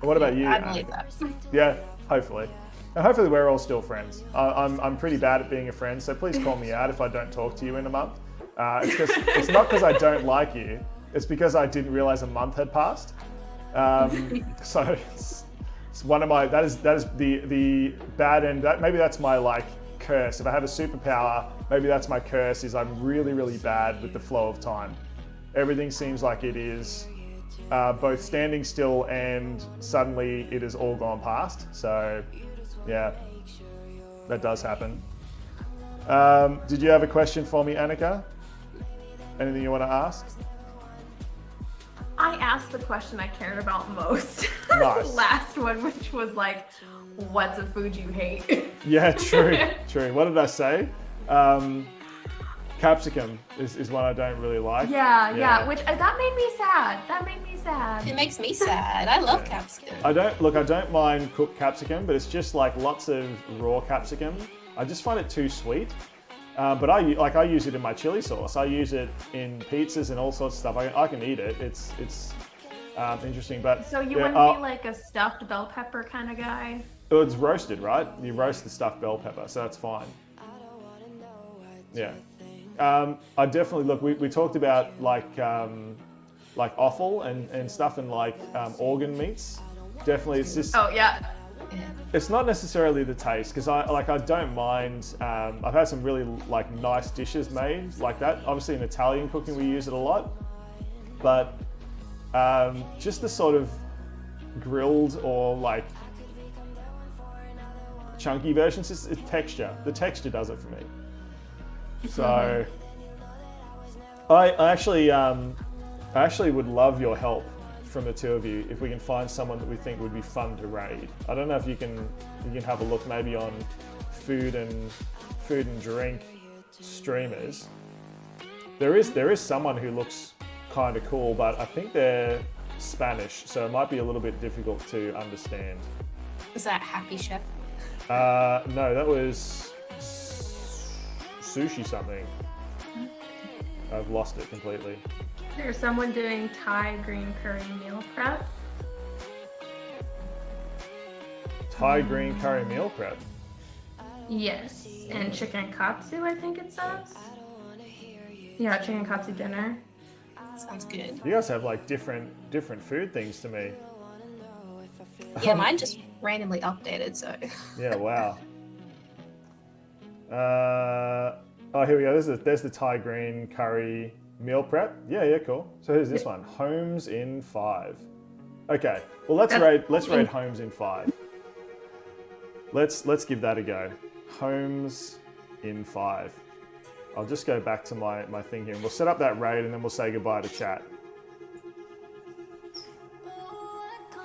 Speaker 1: And what about you?
Speaker 3: I believe that.
Speaker 1: Yeah, hopefully. And hopefully we're all still friends. I'm pretty bad at being a friend, so please call me out if I don't talk to you in a month. It's not because I don't like you. It's because I didn't realize a month had passed. So it's one of my that is the bad end. Maybe that's my like curse. If I have a superpower, maybe that's my curse. Is I'm really bad with the flow of time. Everything seems like it is both standing still and suddenly it has all gone past. So yeah, that does happen. Did you have a question for me, Anika? Anything you want to ask?
Speaker 2: I asked the question I cared about most.
Speaker 1: Nice.
Speaker 2: Last one, which was like, what's a food you hate?
Speaker 1: Yeah, true. What did I say? Capsicum is one I don't really like.
Speaker 2: Yeah. Which that made me sad.
Speaker 3: It makes me sad. I love capsicum.
Speaker 1: I don't mind cooked capsicum, but it's just like lots of raw capsicum. I just find it too sweet. But I use it in my chili sauce. I use it in pizzas and all sorts of stuff. I can eat it. It's interesting. But
Speaker 2: So you wouldn't be like a stuffed bell pepper kind of guy?
Speaker 1: It's roasted, right? You roast the stuffed bell pepper, so that's fine. Yeah. I definitely look. We talked about like offal and stuff and like organ meats. Definitely, it's just.
Speaker 2: Oh yeah.
Speaker 1: It's not necessarily the taste because I don't mind. I've had some really like nice dishes made like that. Obviously, in Italian cooking we use it a lot, but just the sort of grilled or like chunky versions, it's texture. The texture does it for me. So I actually would love your help from the two of you if we can find someone that we think would be fun to raid. I don't know if you can have a look maybe on food and drink streamers. There is someone who looks kind of cool, but I think they're Spanish, so it might be a little bit difficult to understand.
Speaker 3: Is that Happy Chef?
Speaker 1: No, that was sushi something. I've lost it completely.
Speaker 2: There's someone doing Thai green curry meal prep.
Speaker 1: Thai green curry meal prep?
Speaker 2: Yes, and chicken katsu, I think it says. Yeah, chicken katsu dinner.
Speaker 3: Sounds good.
Speaker 1: You guys have like different food things to me.
Speaker 3: Yeah, mine just randomly updated, so.
Speaker 1: Yeah, wow. Oh, here we go. There's the Thai green curry meal prep. Yeah, cool. So here's this one. Homes in 5. Okay. Well, let's rate homes in 5. Let's give that a go. Homes in 5. I'll just go back to my thing here and we'll set up that raid and then we'll say goodbye to chat.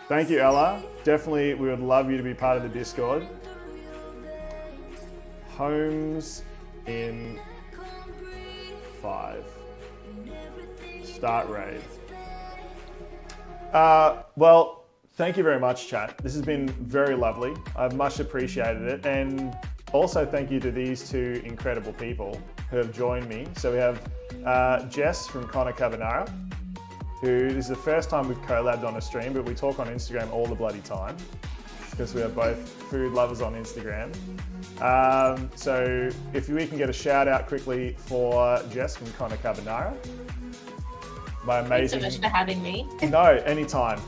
Speaker 1: Thank you, Ella. Definitely, we would love you to be part of the Discord. Homes in 5. Start raid. Well, thank you very much, chat. This has been very lovely. I've much appreciated it. And also thank you to these two incredible people who have joined me. So we have Jess from ConnorCarbonara, who this is the first time we've collabed on a stream, but we talk on Instagram all the bloody time because we are both food lovers on Instagram. So if we can get a shout out quickly for Jess from ConnorCarbonara. My amazing.
Speaker 3: Thanks so much for having me.
Speaker 1: No, anytime.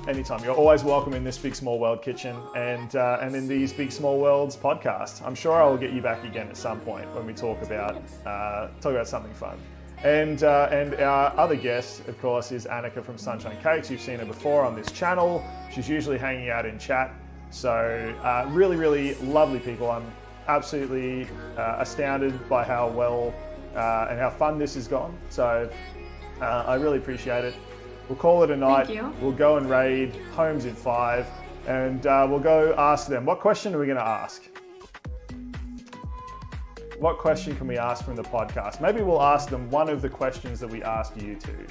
Speaker 1: You're always welcome in this Big Small World kitchen and in these Big Small Worlds podcast. I'm sure I'll get you back again at some point when we talk about something fun. And our other guest, of course, is Anika from Sunshine Cakes. You've seen her before on this channel. She's usually hanging out in chat. So really, really lovely people. I'm absolutely astounded by how well and how fun this has gone. So I really appreciate it. We'll call it a night.
Speaker 2: Thank you.
Speaker 1: We'll go and raid Homes in 5 and we'll go ask them. What question are we going to ask? What question can we ask from the podcast? Maybe we'll ask them one of the questions that we asked you two.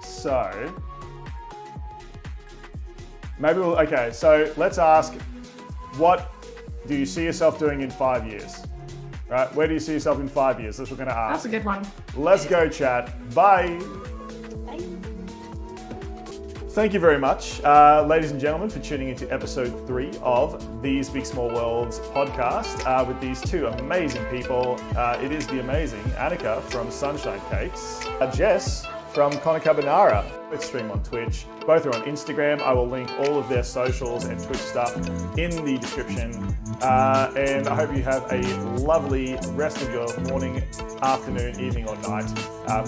Speaker 1: So maybe so let's ask, what do you see yourself doing in 5 years? Right, where do you see yourself in 5 years? That's what we're going to ask.
Speaker 2: That's a good one.
Speaker 1: Let's go, chat. Bye.
Speaker 3: Bye.
Speaker 1: Thank you very much, ladies and gentlemen, for tuning into episode 3 of These Big Small Worlds podcast with these two amazing people. It is the amazing Anika from Sunshine Cakes, Jess from ConnorCarbonara. Let's stream on Twitch. Both are on Instagram. I will link all of their socials and Twitch stuff in the description. And I hope you have a lovely rest of your morning, afternoon, evening, or night.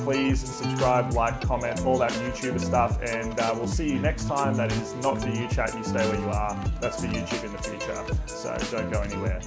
Speaker 1: Please subscribe, like, comment, all that YouTuber stuff. And we'll see you next time. That is not for you, chat. You stay where you are. That's for YouTube in the future. So don't go anywhere.